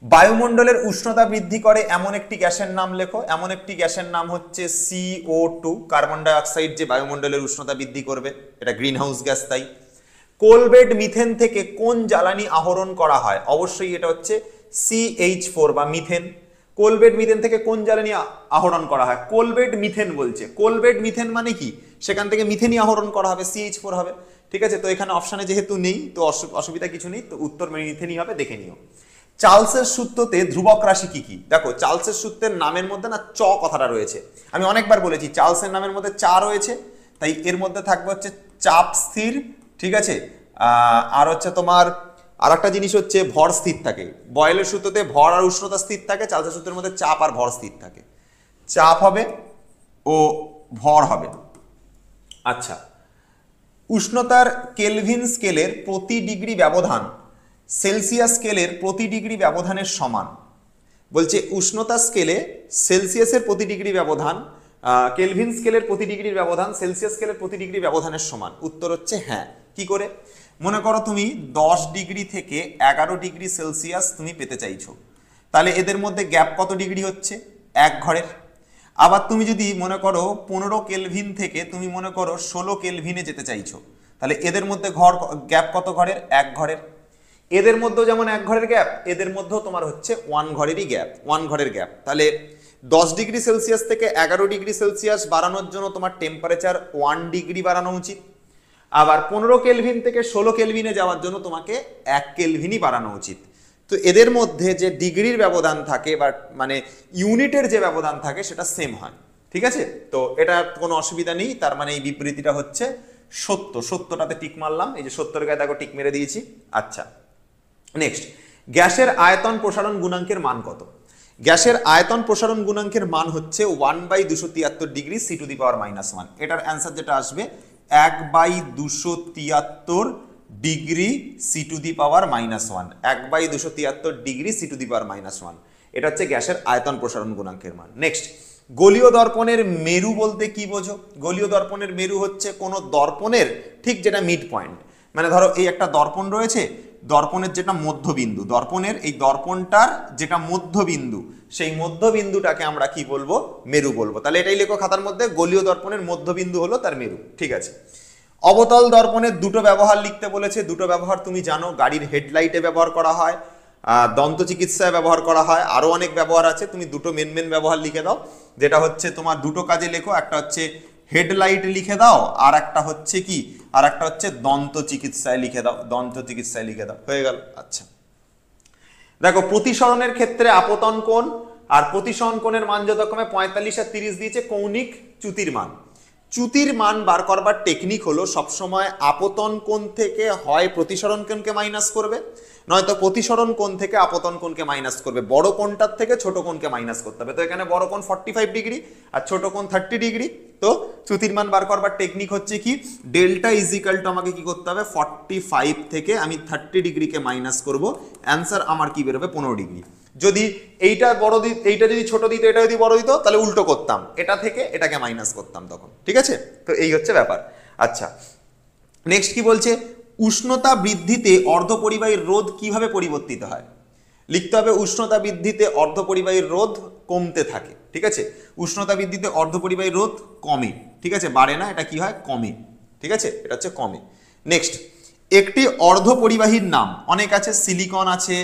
বায়ুমণ্ডলের উষ্ণতা বৃদ্ধি করে এমন একটি গ্যাসের নাম লেখো। এমন একটি গ্যাসের নাম হচ্ছে CO2, কার্বন ডাই অক্সাইড, যে বায়ুমণ্ডলের উষ্ণতা বৃদ্ধি করবে, এটা গ্রিন হাউস গ্যাস। তাই কোলবেড মিথেন থেকে কোন জ্বালানি আহরণ করা হয়? অবশ্যই এটা হচ্ছে CH4 বা মিথেন। কোলবেড মিথেন থেকে কোন জ্বালানি আহরণ করা হয়? কোলবেড মিথেন বলছে। কোলবেড মিথেন মানে কি? সেখান থেকে মিথেনই আহরণ করা হবে, CH4 হবে। ঠিক আছে, তো এখানে অপশানে যেহেতু নেই তো অসুবিধা কিছু নেই, তো উত্তর মিথেনই হবে, দেখে নিও। চার্লসের সূত্রতে ধ্রুবক রাশি কি কি? দেখো চার্লসের সূত্রের নামের মধ্যে না চ কথাটা রয়েছে, আমি অনেকবার বলেছি চার্লসের নামের মধ্যে চা রয়েছে, তাই এর মধ্যে থাকবে হচ্ছে চাপ স্থির। ঠিক আছে, আর হচ্ছে তোমার আর একটা জিনিস হচ্ছে ভর স্থির থাকে। বয়েলের সূত্রতে ভর আর উষ্ণতা স্থির থাকে, চার্লসের সূত্রের মধ্যে চাপ আর ভর স্থির থাকে। চাপ হবে ও ভর হবে। আচ্ছা, উষ্ণতার কেলভিন স্কেলের প্রতি ডিগ্রি ব্যবধান সেলসিয়াস স্কেলের প্রতি ডিগ্রি ব্যবধানের সমান। বলছে উষ্ণতা স্কেলে সেলসিয়াসের প্রতি ডিগ্রি ব্যবধান কেলভিন স্কেলের প্রতি ডিগ্রির ব্যবধান সেলসিয়াস স্কেলের প্রতি ডিগ্রি ব্যবধানের সমান। উত্তর হচ্ছে হ্যাঁ। কি করে? মনে করো তুমি 10 ডিগ্রি থেকে 11 ডিগ্রি সেলসিয়াস তুমি পেতে চাইছো, তাহলে এদের মধ্যে গ্যাপ কত ডিগ্রি হচ্ছে? 1 ঘরের। আবার তুমি যদি মনে করো 15 কেলভিন থেকে তুমি মনে করো 16 কেলভিনে যেতে চাইছো, তাহলে এদের মধ্যে গ্যাপ কত ঘরের? 1 ঘরের। এদের মধ্যেও যেমন 1 ঘরের গ্যাপ, এদের মধ্যেও তোমার হচ্ছে 1 ঘরেরই গ্যাপ, 1 ঘরের গ্যাপ। তাহলে 10 ডিগ্রি সেলসিয়াস থেকে 11 ডিগ্রি সেলসিয়াস বাড়ানোর জন্য তোমার টেম্পারেচার 1 ডিগ্রি বাড়ানো উচিত। আবার 15 কেলভিন থেকে 16 কেলভিনে যাওয়ার জন্য তোমাকে 1 কেলভিনই বাড়ানো উচিত। তো এদের মধ্যে যে ডিগ্রির ব্যবধান থাকে বা মানে ইউনিটের যে ব্যবধান থাকে সেটা সেম হয়। ঠিক আছে, তো এটা কোনো অসুবিধা নেই। তার মানে এই বিবৃতিটা হচ্ছে সত্য। সত্যটাতে টিক মারলাম, এই যে সত্যের গায়ে দেখো টিক মেরে দিয়েছি। আচ্ছা, নেক্সট, গ্যাসের আয়তন প্রসারণ গুণাঙ্কের মান কত? গ্যাসের আয়তন প্রসারণ গুণাঙ্কের মান হচ্ছে 1/273 ডিগ্রি C⁻⁻1। এটার অ্যান্সার যেটা আসবে 1/273 ডিগ্রি C⁻⁻1, 1/273 ডিগ্রি C⁻⁻1। এটা হচ্ছে গ্যাসের আয়তন প্রসারণ গুণাঙ্কের মান। নেক্সট, গোলীয় দর্পণের মেরু বলতে কি বোঝো? গোলীয় দর্পণের মেরু হচ্ছে কোনো দর্পণের ঠিক যেটা মিড পয়েন্ট, মানে ধরো এই একটা দর্পণ রয়েছে, দর্পণের যেটা মধ্যবিন্দু, দর্পণের এই দর্পণটার যেটা মধ্যবিন্দু, সেই মধ্যবিন্দুটাকে আমরা কি বলবো? মেরু বলবো। তাহলে এটাই লেখো খাতার মধ্যে, গোলীয় দর্পণের মধ্যবিন্দু হলো তার মেরু। ঠিক আছে, অবতল দর্পণের দুটো ব্যবহার লিখতে বলেছে। দুটো ব্যবহার তুমি জানো, গাড়ির হেডলাইটে ব্যবহার করা হয়, দন্ত চিকিৎসায় ব্যবহার করা হয়, আরো অনেক ব্যবহার আছে। তুমি দুটো মেন ব্যবহার লিখে দাও, যেটা হচ্ছে তোমার দুটো কাজে লেখো। একটা হচ্ছে হেডলাইট লিখে দাও, আর একটা হচ্ছে কি, আর একটা হচ্ছে দন্ত চিকিৎসায় লিখে দাও, দন্ত চিকিৎসায় লিখে দাও, হয়ে গেল। আচ্ছা, দেখো প্রতিসরণের ক্ষেত্রে আপতন কোণ আর প্রতিসরণ কোণের মান যথাক্রমে 45 আর 30 দিয়েছে কৌণিক চ্যুতির মান। চ্যুতির মান বার করবার টেকনিক হলো সবসময় আপতন কোণ থেকে হয় প্রতিসরণ কোণকে মাইনাস করবে, নয়তো প্রতিসরণ কোণ থেকে আপতন কোণকে মাইনাস করবে। বড় কোণটার থেকে ছোট কোণকে মাইনাস করতে হবে। তো এখানে বড় কোণ 45 ডিগ্রি আর ছোট কোণ 30 ডিগ্রি। তো চ্যুতির মান বার করবার টেকনিক হচ্ছে কি, ডেল্টা ইজিক্যাল টু আমাকে কি করতে হবে? 45 থেকে আমি 30 ডিগ্রিকে মাইনাস করব, অ্যান্সার আমার কি বেরোবে? 15 ডিগ্রি। যদি এইটা বড় দিত, এইটা যদি ছোট দিত, এটা যদি বড় দিত, তাহলে উল্টো করতাম, এটা থেকে এটাকে মাইনাস করতাম তখন। ঠিক আছে, তো এই হচ্ছে ব্যাপার। আচ্ছা, নেক্সট কি বলছে? উষ্ণতা বৃদ্ধিতে অর্ধপরিবাহীর রোধ কিভাবে পরিবর্তিত হয়? লিখতে হবে উষ্ণতা বৃদ্ধিতে অর্ধপরিবাহীর রোধ কমতে থাকে। ঠিক আছে, উষ্ণতা বৃদ্ধিতে অর্ধপরিবাহীর রোধ কমে। ঠিক আছে, বাড়ে না, এটা কি হয়? কমে। ঠিক আছে, এটা হচ্ছে কমে। নেক্সট, একটি অর্ধপরিবাহীর নাম অনেক আছে, সিলিকন আছে,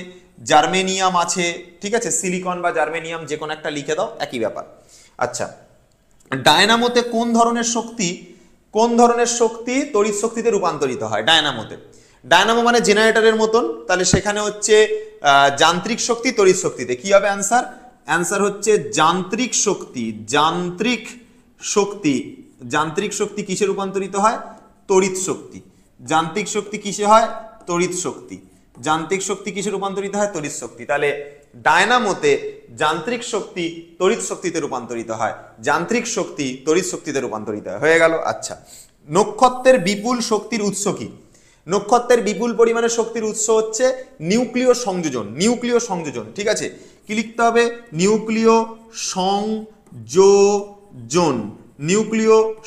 জার্মেনিয়াম আছে। ঠিক আছে, সিলিকন বা জার্মেনিয়াম যে কোনো একটা লিখে দাও, একই ব্যাপার। আচ্ছা, ডায়নামোতে কোন ধরনের শক্তি তড়িৎ শক্তিতে রূপান্তরিত হয়? ডায়নামো মানে জেনারেটরের মতন, তাহলে সেখানে হচ্ছে যান্ত্রিক শক্তি তড়িৎ শক্তিতে। কি হবে অ্যান্সার? অ্যান্সার হচ্ছে যান্ত্রিক শক্তি। যান্ত্রিক শক্তি কিসে রূপান্তরিত হয়? তড়িৎ শক্তি। যান্ত্রিক শক্তি কিসে হয়? তড়িৎ শক্তি। যান্ত্রিক শক্তি কিসে রূপান্তরিত হয়? তড়িৎ শক্তি। তাহলে ডায়নামোতে যান্ত্রিক শক্তি তড়িৎ শক্তিতে রূপান্তরিত হয়, যান্ত্রিক শক্তি তড়িৎ শক্তিতে রূপান্তরিত হয়, হয়ে গেল। আচ্ছা, নক্ষত্রের বিপুল শক্তির উৎস কি? নক্ষত্রের বিপুল পরিমাণে শক্তির উৎস হচ্ছে নিউক্লিয় সংযোজন। ঠিক আছে, কি লিখতে হবে? নিউক্লিয়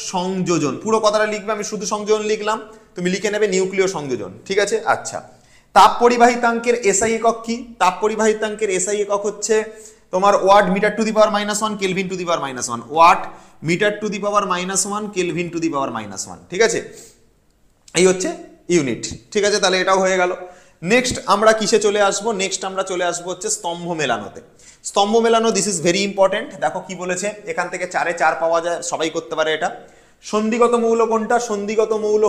সংযোজন। পুরো কথাটা লিখবে, আমি শুধু সংযোজন লিখলাম, তুমি লিখে নেবে নিউক্লিয় সংযোজন। ঠিক আছে, আচ্ছা, তাপ পরিবাহিতাঙ্কের এসআই একক কি? তাপ পরিবাহিতাঙ্কের এসআই একক হচ্ছে তোমার watt metre to the power -1 kelvin to the power -1, watt metre to the power -1 kelvin to the power -1, ঠিক আছে? এই হচ্ছে ইউনিট, ঠিক আছে? তাহলে এটাও হয়ে গেল। নেক্সট আমরা কিসে চলে আসবো? নেক্সট আমরা চলে আসবো হচ্ছে স্তম্ভ মেলানোতে। স্তম্ভ মেলানো, দিস ইজ ভেরি ইম্পর্টেন্ট। দেখো কি বলেছে, এখান থেকে 4-এ 4 পাওয়া যায়, সবাই করতে পারে এটা। সন্ধিগত মৌল কোনটা? সন্ধিগত মৌল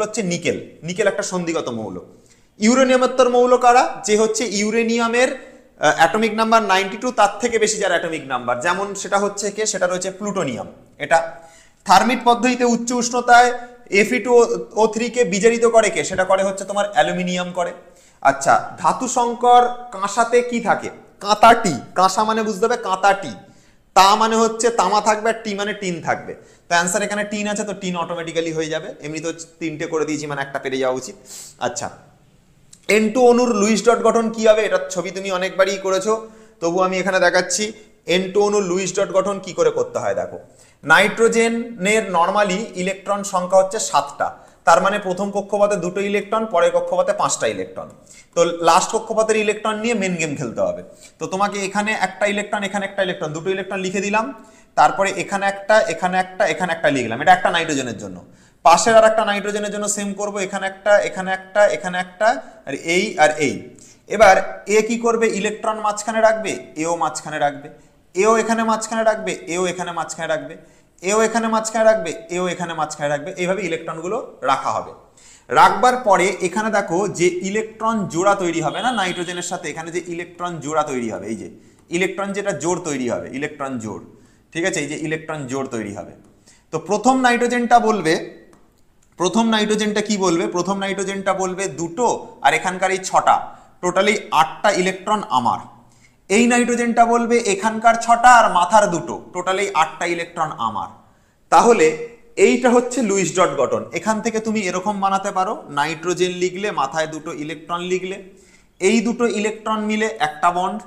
হচ্ছে নিকেল। নিকেল একটা সন্ধিগত মৌল। ইউরেনিয়ামের মৌল কারা? যে হচ্ছে ইউরেনিয়ামের অ্যাটমিক নাম্বার 92, তার থেকে বেশি যার অ্যাটমিক নাম্বার, যেমন সেটা হচ্ছে কে? সেটা রয়েছে প্লুটোনিয়াম। এটা থার্মিট পদ্ধতিতে উচ্চ উষ্ণতায় Fe2O3 কে বিজারিত করে কে? সেটা করে হচ্ছে তোমার অ্যালুমিনিয়াম করে। আচ্ছা, ধাতু সংকর কাঁসাতে কি থাকে? কাঁতাটি। কাঁসা মানে বুঝতে হবে কাঁতাটি। তা মানে হচ্ছে তামা থাকবে, আর টি মানে টিন থাকবে। তো অ্যান্সার এখানে টিন আছে, তো টিন অটোমেটিক্যালি হয়ে যাবে। এমনি তো 3টে করে দিয়েছি, মানে একটা পেরে যাওয়া উচিত। আচ্ছা, N2 অণুর লুইস ডট গঠন কি হবে? এটার ছবি তুমি অনেকবারই করেছো, তবু আমি এখানে দেখাচ্ছি। N2 অণুর লুইস ডট গঠন কি করে করতে হয় দেখো। নাইট্রোজেনের নরমালি ইলেকট্রন সংখ্যা হচ্ছে 7টা, তার মানে প্রথম কক্ষপথে 2টো ইলেকট্রন, পরের কক্ষপথে 5টা ইলেকট্রন। তো লাস্ট কক্ষপথের ইলেকট্রন নিয়ে মেন গেম খেলতে হবে। তো তোমাকে এখানে একটা ইলেকট্রন, এখানে একটা ইলেকট্রন, 2টো ইলেকট্রন লিখে দিলাম। তারপরে এখানে একটা, এখানে একটা, এখানে একটা লিখলাম। এটা একটা নাইট্রোজেনের জন্য। পাশের আর একটা নাইট্রোজেনের জন্য সেম করব, এখানে একটা, এখানে একটা, এখানে একটা, আর এই আর এই। এবার এ কি করবে? ইলেকট্রন মাঝখানে রাখবে, এও মাঝখানে রাখবে, এও এখানে মাঝখানে রাখবে, এও এখানে মাঝখানে রাখবে, এও এখানে মাঝখানে রাখবে, এও এখানে মাঝখানে রাখবে। এইভাবে ইলেকট্রনগুলো রাখা হবে। রাখবার পরে এখানে দেখো যে ইলেকট্রন জোড়া তৈরি হবে না নাইট্রোজেনের সাথে, এখানে যে ইলেকট্রন জোড়া তৈরি হবে, এই যে ইলেকট্রন যেটা জোড় তৈরি হবে, ইলেকট্রন জোড়, ঠিক আছে? এই যে ইলেকট্রন জোড় তৈরি হবে। তো প্রথম নাইট্রোজেনটা বলবে, প্রথম নাইট্রোজেনটা কি বলবে? প্রথম নাইট্রোজেনটা বলবে 2টো, আর এখানকার এই 6টা, টোটালি 8টা ইলেকট্রন আমার। এই নাইট্রোজেনটা বলবে এখানকার 6টা আর মাথার 2টো, টোটালি 8টা ইলেকট্রন আমার। তাহলে এইটা হচ্ছে লুইস ডট গঠন। এখান থেকে তুমি এরকম বানাতে পারো, নাইট্রোজেন লিখলে, মাথায় 2টো ইলেকট্রন লিখলে, এই 2টো ইলেকট্রন মিলে একটা বন্ড,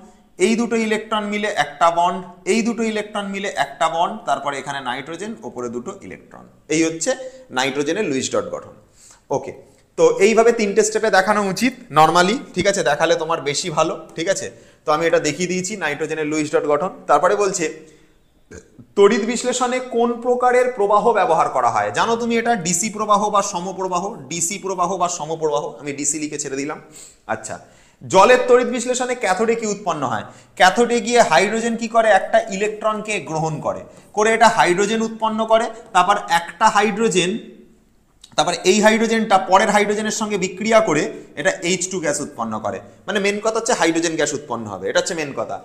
এই 2টো ইলেকট্রন মিলে একটা বন্ড, এই 2টো ইলেকট্রন মিলে একটা বন্ড, তারপরে এখানে নাইট্রোজেন, ওপরে 2টো ইলেকট্রন। এই হচ্ছে নাইট্রোজেনের লুইস ডট গঠন। ওকে, তো এইভাবে 3টে স্টেপে দেখানো উচিত নরমালি, ঠিক আছে? দেখালে তোমার বেশি ভালো, ঠিক আছে? তো আমি এটা দেখিয়ে দিয়েছি নাইট্রোজেনের লুইস ডট গঠন। তারপরে বলছে তড়িৎ বিশ্লেষণে কোন প্রকারের প্রবাহ ব্যবহার করা হয়? জানো তুমি এটা? ডিসি প্রবাহ বা সমপ্রবাহ। ডিসি প্রবাহ বা সমপ্রবাহ, আমি ডিসি লিখে ছেড়ে দিলাম। আচ্ছা, জলের তড়িৎ বিশ্লেষণে ক্যাথোডে কি উৎপন্ন হয়? ক্যাথোডে গিয়ে হাইড্রোজেন কি করে? একটা ইলেকট্রনকে গ্রহণ করে, এটা হাইড্রোজেন উৎপন্ন করে। তারপর একটা হাইড্রোজেন, তারপর এই হাইড্রোজেনটা পরের হাইড্রোজেনের সঙ্গে বিক্রিয়া করে এটা H2 গ্যাস উৎপন্ন করে। মানে মেন কথা হচ্ছে হাইড্রোজেন গ্যাস উৎপন্ন হবে, এটা হচ্ছে মেন কথা।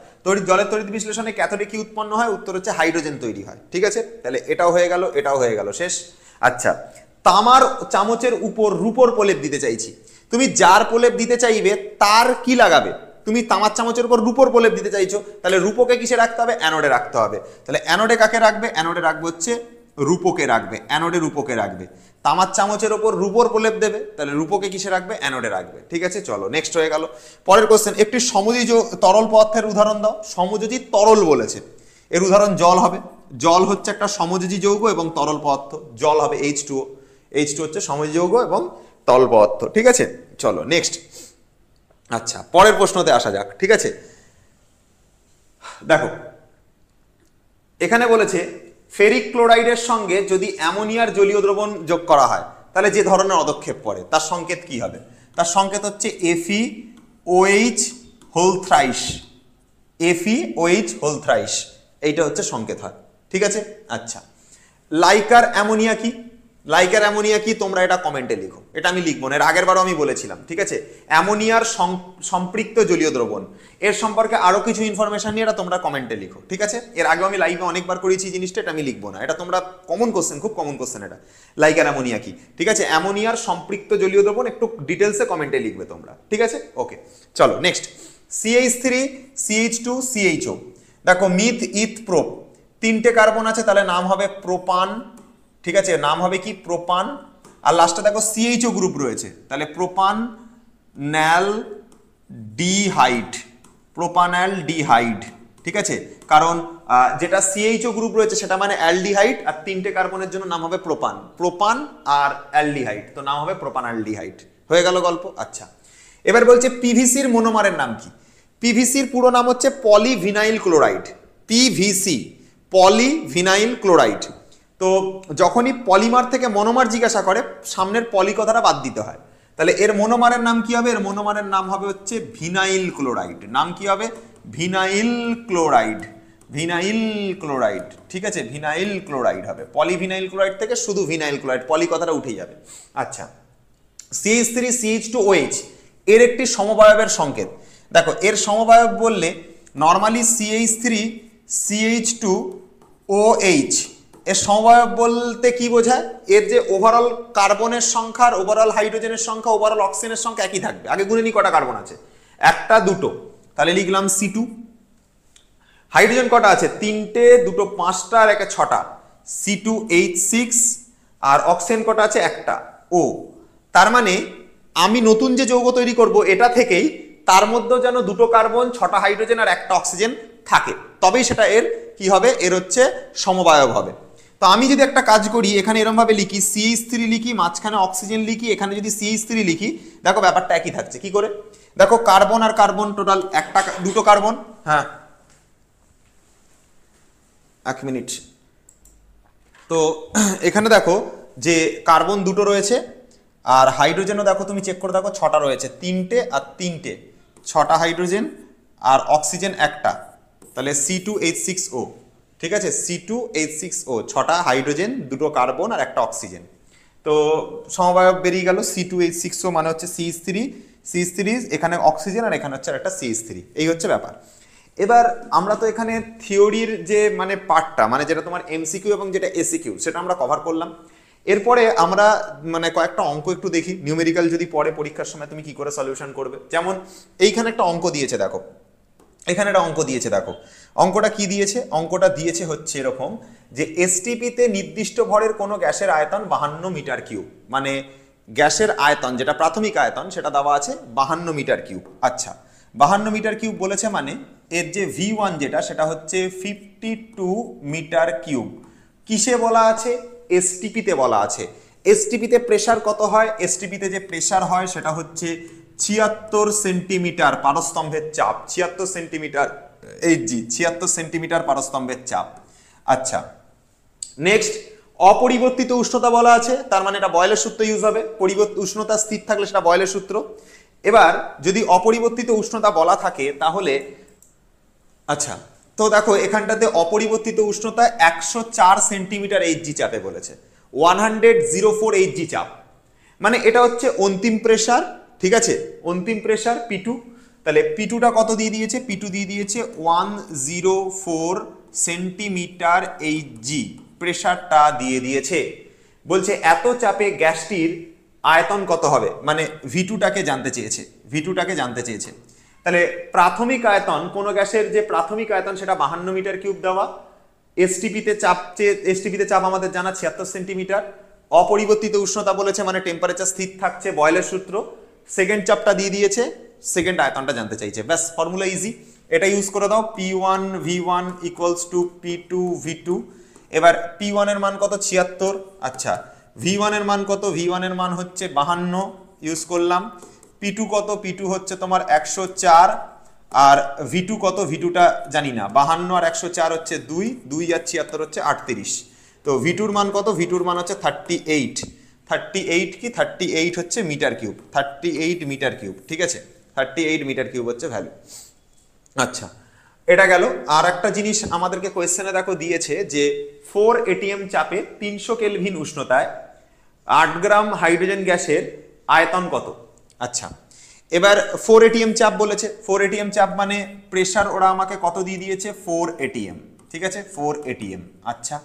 জলের তড়িৎ বিশ্লেষণে ক্যাথোডে কি উৎপন্ন হয়? উত্তর হচ্ছে হাইড্রোজেন তৈরি হয়, ঠিক আছে? তাহলে এটাও হয়ে গেল, এটাও হয়ে গেল, শেষ। আচ্ছা, তামার চামচের উপর রূপোর প্রলেপ দিতে চাইছি। তুমি যার প্রলেপ দিতে চাইবে তার কি লাগাবে? তুমি তামার চামচের উপর রূপোর প্রলেপ দিতে চাইছো, তাহলে রূপোকে কিসে রাখতে হবে? অ্যানোডে রাখতে হবে। তাহলে অ্যানোডে কাকে রাখবে? অ্যানোডে রাখবে হচ্ছে রূপোকে রাখবে, অ্যানোডে রূপোকে রাখবে। তামার চামচের ওপর রূপোর প্রলেপ দেবে, তাহলে রূপোকে কিসে রাখবে? অ্যানোডে রাখবে, ঠিক আছে? চলো নেক্সট হয়ে গেল। পরের কোশ্চেন, একটি সমযোজী তরল পদার্থের উদাহরণ দাও। সমযোজী তরল বলেছে, এর উদাহরণ জল হবে। জল হচ্ছে একটা সমযোজী যৌগ এবং তরল পদার্থ, জল হবে H2O। H2 হচ্ছে সমযোজী যৌগ এবং তরল পদার্থ, ঠিক আছে? চলো নেক্সট। আচ্ছা, পরের প্রশ্নতে আসা যাক, ঠিক আছে? দেখো এখানে বলেছে ফেরিক ক্লোরাইডের সঙ্গে যদি অ্যামোনিয়ার জলীয় দ্রবণ যোগ করা হয়, তাহলে যে ধরনের পদক্ষেপ পড়ে তার সংকেত কি হবে? তার সংকেত হচ্ছে FeOH whole thrice. FeOH whole thrice, এইটা হচ্ছে সংকেত হয়, ঠিক আছে? আচ্ছা, লাইকার অ্যামোনিয়া কি? লাইকার অ্যামোনিয়া কি তোমরা এটা কমেন্টে লিখো, এটা আমি লিখবো না, এর আগের বারও আমি বলেছিলাম, ঠিক আছে? অ্যামোনিয়ার সম্পৃক্ত জলীয় দ্রবণ, এর সম্পর্কে আরো কিছু ইনফরমেশন নিয়ে এটা তোমরা কমেন্টে লিখো, ঠিক আছে? এর আগে আমি লাইভে অনেকবার করেছি জিনিসটা, এটা আমি লিখবো না, এটা তোমরা কমন কোশ্চেন, খুব কমন কোশ্চেন এটা। লাইকার অ্যামোনিয়া কি, ঠিক আছে? অ্যামোনিয়ার সম্পৃক্ত জলীয় দ্রবণ একটু ডিটেলসে কমেন্টে লিখবে তোমরা, ঠিক আছে? ওকে, চলো নেক্সট। CH3 CH2 CHO, দেখো মিথ ইথ প্রোপ, 3টে কার্বন আছে, তাহলে নাম হবে প্রোপান, ঠিক আছে? নাম হবে কি? প্রোপান। আর লাস্টে দেখো CHO গ্রুপ রয়েছে, তাহলে প্রোপান ন্যাল ডিহাইড, প্রোপানাল ডিহাইড, ঠিক আছে? কারণ যেটা CHO গ্রুপ রয়েছে সেটা মানে অ্যালডিহাইড, আর 3টে কার্বনের জন্য নাম হবে প্রোপান, প্রোপান আর অ্যালডিহাইড, তো নাম হবে প্রোপানালডিহাইড, হয়ে গেল গল্প। আচ্ছা, এবার বলছে পিভিসির মনোমারের নাম কি? পিভিসির পুরো নাম হচ্ছে polyvinyl chloride. PVC, polyvinyl chloride. তো যখনই পলিমার থেকে মনোমার জিজ্ঞাসা করে, সামনের পলি কথাটা বাদ দিতে হয়। তাহলে এর মনোমারের নাম কি হবে? এর মনোমারের নাম হবে হচ্ছে ভিনাইল ক্লোরাইড। নাম কি হবে? Vinyl chloride. ভিনাইল ক্লোরাইড, ঠিক আছে, ভিনাইল ক্লোরাইড হবে। পলিভিনাইল ক্লোরাইড থেকে শুধু ভিনাইল ক্লোরাইড, পলি কথাটা উঠে যাবে। আচ্ছা, CH3CH2OH এর একটি সমবায়বের সংকেত। দেখো, এর সমবায়ব বললে নর্মালি CH3CH2OH এর সমবায়ব বলতে কি বোঝায়? এর যে ওভারঅল কার্বনের সংখ্যা আর ওভারঅল হাইড্রোজেনের সংখ্যা, ওভারঅল অক্সিজেনের সংখ্যা একই থাকবে। আগে গুনে নি কটা কার্বন আছে, একটা দুটো, তাহলে লিখলাম C2। হাইড্রোজেন কটা আছে? তিনটে, দুটো পাঁচটা আর একে ছটা, C2H6। আর অক্সিজেন কটা আছে? একটা, O। তার মানে আমি নতুন যে যৌগ তৈরি করব এটা থেকেই তার মধ্যে যেন দুটো কার্বন, ছটা হাইড্রোজেন আর একটা অক্সিজেন থাকে, তবেই সেটা এর কি হবে? এর হচ্ছে সমবায়ব হবে। তো আমি যদি একটা কাজ করি, এখানে এরকম ভাবে লিখি, CH3 লিখি, মাঝখানে অক্সিজেন লিখি, এখানে যদি CH3 লিখি, দেখো ব্যাপারটা একই থাকছে। কি করে? দেখো, কার্বন আর কার্বন টোটাল একটা, দুটো কার্বন। হ্যাঁ, এক মিনিট। তো এখানে দেখো যে কার্বন দুটো রয়েছে, আর হাইড্রোজেনও দেখো, তুমি চেক করে দেখো, ছটা রয়েছে, তিনটে আর তিনটে, ছটা হাইড্রোজেন আর অক্সিজেন একটা, তাহলে C2H6O। ঠিক আছে, C2H6O, ছটা হাইড্রোজেন, দুটো কার্বন আর একটা অক্সিজেন। তো সমবায়ব বেরিয়ে গেল, C2H6O মানে হচ্ছে CH3, এখানে অক্সিজেন আর এখানে হচ্ছে একটা CH3। এই হচ্ছে ব্যাপার। এবার আমরা তো এখানে থিওরির যে মানে পার্টটা, মানে যেটা তোমার MCQ এবং যেটা ACQ, সেটা আমরা কভার করলাম। এরপরে আমরা মানে কয়েকটা অঙ্ক একটু দেখি, নিউমেরিক্যাল যদি পরে পরীক্ষার সময় তুমি কি করে সলিউশন করবে। যেমন এইখানে একটা অঙ্ক দিয়েছে, দেখো এখানে একটা অঙ্ক দিয়েছে, দেখো অঙ্কটা কি দিয়েছে? অঙ্কটা দিয়েছে হচ্ছে এরকম যে এসটিপিতে নির্দিষ্ট ভরের কোনো গ্যাসের আয়তন 52 মিটার কিউব। মানে গ্যাসের আয়তন, যেটা প্রাথমিক আয়তন, সেটা দেওয়া আছে 52 মিটার কিউব। আচ্ছা, 52 মিটার কিউব বলেছে মানে এর যে V1 যেটা, সেটা হচ্ছে 52 মিটার কিউব। কিসে বলা আছে? এসটিপিতে বলা আছে। এসটিপিতে প্রেসার কত হয়? এসটিপিতে যে প্রেসার হয় সেটা হচ্ছে 76 সেন্টিমিটার পারস্তম্ভের চাপ। 76 সেন্টিমিটার HG, 76 সেন্টিমিটার পারস্তম্ভের চাপ। আচ্ছা, নেক্সট, অপরিবর্তিত উষ্ণতা বলা আছে, তার মানে এটা বয়েলের সূত্র ইউজ হবে। উষ্ণতা স্থির থাকলে সেটা বয়েলের সূত্র। এবার যদি অপরিবর্তিত উষ্ণতা বলা থাকে তাহলে, আচ্ছা, তো দেখো এখানটাতে অপরিবর্তিত উষ্ণতা 104 সেন্টিমিটার HG চাপে বলেছে, 104 HG চাপ। মানে এটা হচ্ছে অন্তিম প্রেসার, ঠিক আছে, অন্তিম প্রেসার P2। তাহলে P2টা কত দিয়ে দিয়েছে? P2 দিয়ে দিয়েছে 104 সেন্টিমিটার HG, প্রেসারটা দিয়ে দিয়েছে। বলছে এত চাপে গ্যাসটির আয়তন কত হবে, মানে V2টাকে জানতে চেয়েছে, V2টাকে জানতে চেয়েছে। তাহলে প্রাথমিক আয়তন, কোন গ্যাসের যে প্রাথমিক আয়তন সেটা 52 মিটার কিউব দেওয়া। এসটিপিতে চাপ আমাদের জানা 76 সেন্টিমিটার। অপরিবর্তিত উষ্ণতা বলেছে মানে টেম্পারেচার স্থির থাকছে, বয়েলের সূত্র। সেকেন্ড চাপটা দিয়ে দিয়েছে, সেকেন্ড আয়তনটা জানতে চাইছে। ব্যাস, ফর্মুলা ইজি, এটা ইউজ করে দাও। P1 V1 equals to P2 V2। এবার P1 এর মান কত? 76। আচ্ছা, V1 এর মান কত? V1 এর মান হচ্ছে 52, ইউজ করলাম। P2 কত? P2 হচ্ছে তোমার 104। আর V2 কত? V2টা জানি না, 52 আর 104 হচ্ছে 2 আর 76 হচ্ছে 38। তো V2 মান কত? V2 মান হচ্ছে 38। 38 কি? 38 হচ্ছে মিটার কিউব, 38 মিটার কিউব, ঠিক আছে, 38 মিটার কিউব হচ্ছে ভ্যালু। আচ্ছা, এটা গেল। আর একটা জিনিস আমাদেরকে কোয়েশ্চেনে দেখো দিয়েছে যে 4 ATM চাপে 300 কেলভিন উষ্ণতায় 8 গ্রাম হাইড্রোজেন গ্যাসের আয়তন কত? আচ্ছা, এবার 4 ATM চাপ বলেছে। 4 ATM চাপ মানে প্রেসার ওরা আমাকে কত দিয়ে দিয়েছে? 4 ATM, ঠিক আছে, 4 ATM। আচ্ছা,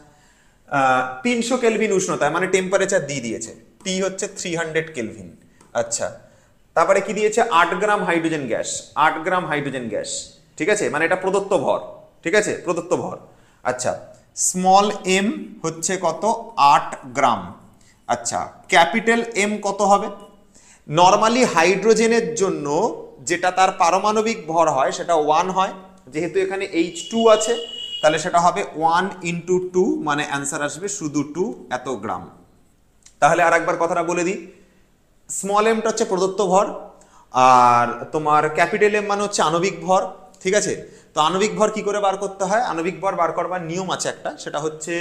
300 কেলভিন উষ্ণতায় মানে টেম্পারেচার দিয়ে দিয়েছে, T হচ্ছে 300 কেলভিন। আচ্ছা, তারপরে কি দিয়েছে? 8 গ্রাম হাইড্রোজেন গ্যাস, 8 গ্রাম হাইড্রোজেন গ্যাস, ঠিক আছে, মানে এটা প্রদত্ত ভর, ঠিক আছে, প্রদত্ত ভর। আচ্ছা, স্মল m হচ্ছে কত? 8 গ্রাম। আচ্ছা, ক্যাপিটাল M কত হবে? নর্মালি হাইড্রোজেনের জন্য যেটা তার পারমাণবিক ভর হয় সেটা 1 হয়, যেহেতু এখানে H2 আছে তাহলে সেটা হবে 1 × 2, মানে অ্যান্সার আসবে শুধু 2 এত গ্রাম। তাহলে আর একবার কথাটা বলে দিই, স্মল এমটা হচ্ছে প্রদত্ত ভর, আর তোমার ক্যাপিটাল এম মানে হচ্ছে আণবিক ভর। ঠিক আছে, তো আণবিক ভর কি করে বার করতে হয়, আণবিক ভর বার করবার নিয়ম আছে একটা, সেটা হচ্ছে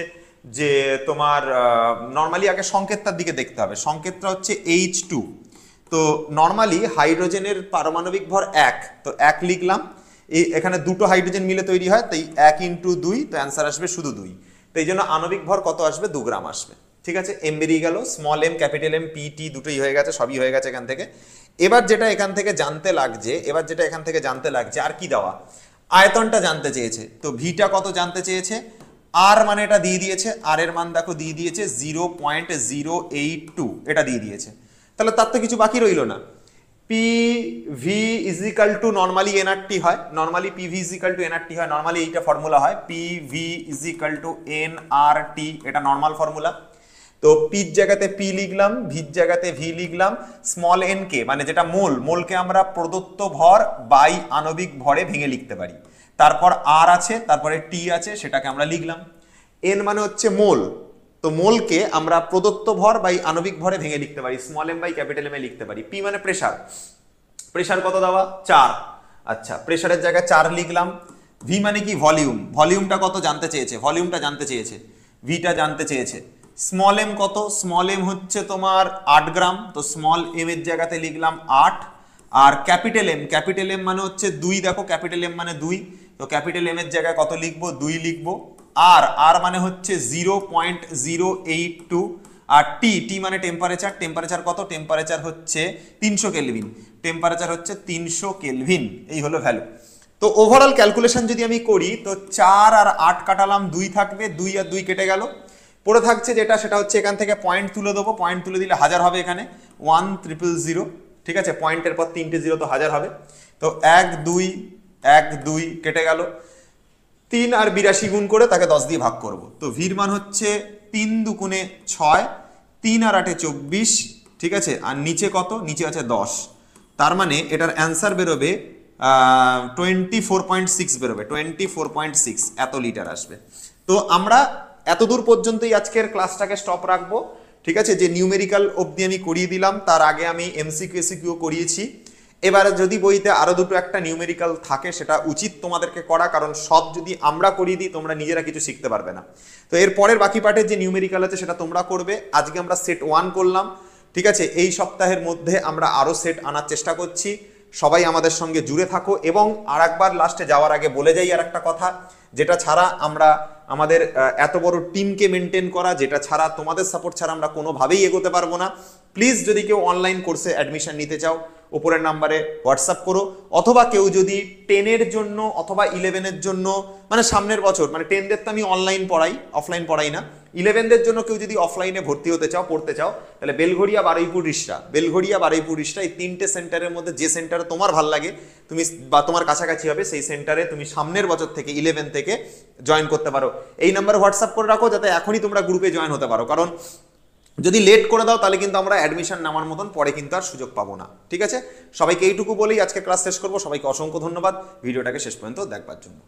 যে তোমার নর্মালি আগে সংকেতটার দিকে দেখতে হবে। সংকেতটা হচ্ছে H2। তো নর্মালি হাইড্রোজেনের পারমাণবিক ভর 1, তো 1 লিখলাম। এই এখানে দুটো হাইড্রোজেন মিলে তৈরি হয়, তাই 1 × 2, তো অ্যান্সার আসবে শুধু 2। তো এই জন্য আণবিক ভর কত আসবে, 2 গ্রাম আসবে। ঠিক আছে, এম বেরিয়ে গেল, small M capital M P T দুটোই হয়ে গেছে, সবই হয়ে গেছে এখান থেকে। এবার যেটা এখান থেকে জানতে লাগছে আর কি দেওয়া, আয়তনটা জানতে চেয়েছে। তো ভিটা কত জানতে চেয়েছে, আর মানে এটা দিয়ে দিয়েছে, আর এর মান দেখো দিয়ে দিয়েছে 0.082, এটা দিয়ে দিয়েছে। তাহলে তার তো কিছু বাকি রইল না। P V is equal to normally NRT হয়, normally P V is equal to NRT হয়, নর্মালি এইটা ফর্মুলা হয়, P V is equal to NRT, এটা নর্মাল ফর্মুলা। তো পির জায়গাতে পি লিখলাম, ভির জায়গাতে ভি লিখলাম। স্মল এন কে মানে যেটা মোল, মোলকে আমরা প্রদত্ত ভর বাই আণবিক ভরে ভেঙে লিখতে পারি। তারপর আর আছে, তারপরে টি আছে, সেটাকে আমরা লিখলাম। এন মানে হচ্ছে মোল, তো মোলকে আমরা প্রদত্ত ভর বাই আণবিক ভরে ভেঙে লিখতে পারি, small M by capital M এ লিখতে পারি। পি মানে প্রেসার, প্রেসার কত দেওয়া 4, আচ্ছা প্রেসারের জায়গায় 4 লিখলাম। ভি মানে কি ভলিউম, ভলিউমটা কত জানতে চেয়েছে, ভলিউমটা জানতে চেয়েছে, ভিটা জানতে চেয়েছে। স্মল এম কত, স্মল এম হচ্ছে তোমার 8 গ্রাম, তো স্মল এম এর জায়গাতে লিখলাম 8। আর ক্যাপিটাল এম মানে হচ্ছে 2, দেখো ক্যাপিটাল এম মানে 2, তো ক্যাপিটাল এম এর জায়গায় কত লিখবো, 2 লিখবো। আর মানে হচ্ছে 0.082। আর টি মানে টেম্পারেচার, টেম্পারেচার কত, টেম্পারেচার হচ্ছে 300 কেলভিন, টেম্পারেচার হচ্ছে 300 কেলভিন, এই হলো ভ্যালু। তো ওভারঅল ক্যালকুলেশন যদি আমি করি, তো 4 আর 8 কাটালাম, 2 থাকবে, 2 আর 2 কেটে গেল। পড়ে থাকছে যেটা, সেটা হচ্ছে এখান থেকে পয়েন্ট তুলে দেবো, পয়েন্ট তুলে দিলে 1000 হবে এখানে, 1000। ঠিক আছে, পয়েন্টের পর 3টে 0, তো 1000 হবে। তো 1 2 কেটে গেল। 3 আর 82 গুণ করে তাকে 10 দিয়ে ভাগ করব। তো ভির মান হচ্ছে 3 দুগুণে 6, 3 আর 8 24। ঠিক আছে, আর নিচে কত, নিচে আছে 10। তার মানে এটার অ্যান্সার বেরোবে 24.6 বেরোবে, 24.6 এত লিটার আসবে। তো আমরা এতদূর পর্যন্তই আজকের ক্লাসটাকে স্টপ রাখবো। ঠিক আছে, যে নিউমেরিক্যাল অবধি আমি করিয়ে দিলাম, তার আগে আমি এমসিকিউ করিয়েছি। এবারে যদি বইতে আরো দুটো একটা নিউমেরিক্যাল থাকে, সেটা উচিত তোমাদেরকে করা, কারণ সব যদি আমরা করিয়ে দিই তোমরা নিজেরা কিছু শিখতে পারবে না। তো এর পরের বাকি পার্টের যে নিউমেরিক্যাল আছে সেটা তোমরা করবে। আজকে আমরা সেট 1 করলাম। ঠিক আছে, এই সপ্তাহের মধ্যে আমরা আরো সেট আনার চেষ্টা করছি। সবাই আমাদের সঙ্গে জুড়ে থাকো। এবং আর একবার লাস্টে যাওয়ার আগে বলে যাই আর একটা কথা, যেটা ছাড়া আমরা আমাদের এত বড় টিমকে মেনটেন করা, যেটা ছাড়া তোমাদের সাপোর্ট ছাড়া আমরা কোনোভাবেই এগোতে পারবো না। প্লিজ যদি কেউ অনলাইন কোর্সে অ্যাডমিশন নিতে চাও, উপরের নাম্বারে হোয়াটসঅ্যাপ করো। অথবা কেউ যদি 10-এর জন্য অথবা 11-এর জন্য, মানে সামনের বছর, মানে 10দের তো আমি অনলাইন পড়াই, অফলাইন পড়াই না, 11দের জন্য কেউ যদি অফলাইনে ভর্তি হতে চাও, পড়তে চাও, তাহলে বেলঘড়িয়া, বারুইপুর, রিষড়া, এই 3টে সেন্টারের মধ্যে যে সেন্টারে তোমার ভাল লাগে তুমি বা তোমার কাছাকাছি হবে, সেই সেন্টারে তুমি সামনের বছর থেকে 11 থেকে জয়েন করতে পারো। এই নাম্বারে হোয়াটসঅ্যাপ করে রাখো, যাতে এখনই তোমরা গ্রুপে জয়েন হতে পারো। কারণ যদি লেট করে দাও তাহলে কিন্তু আমরা অ্যাডমিশন নেওয়ার মতন পরে কিন্তু আর সুযোগ পাবো না। ঠিক আছে, সবাইকে এইটুকু বলেই আজকে ক্লাস শেষ করবো। সবাইকে অসংখ্য ধন্যবাদ ভিডিওটাকে শেষ পর্যন্ত দেখবার জন্য।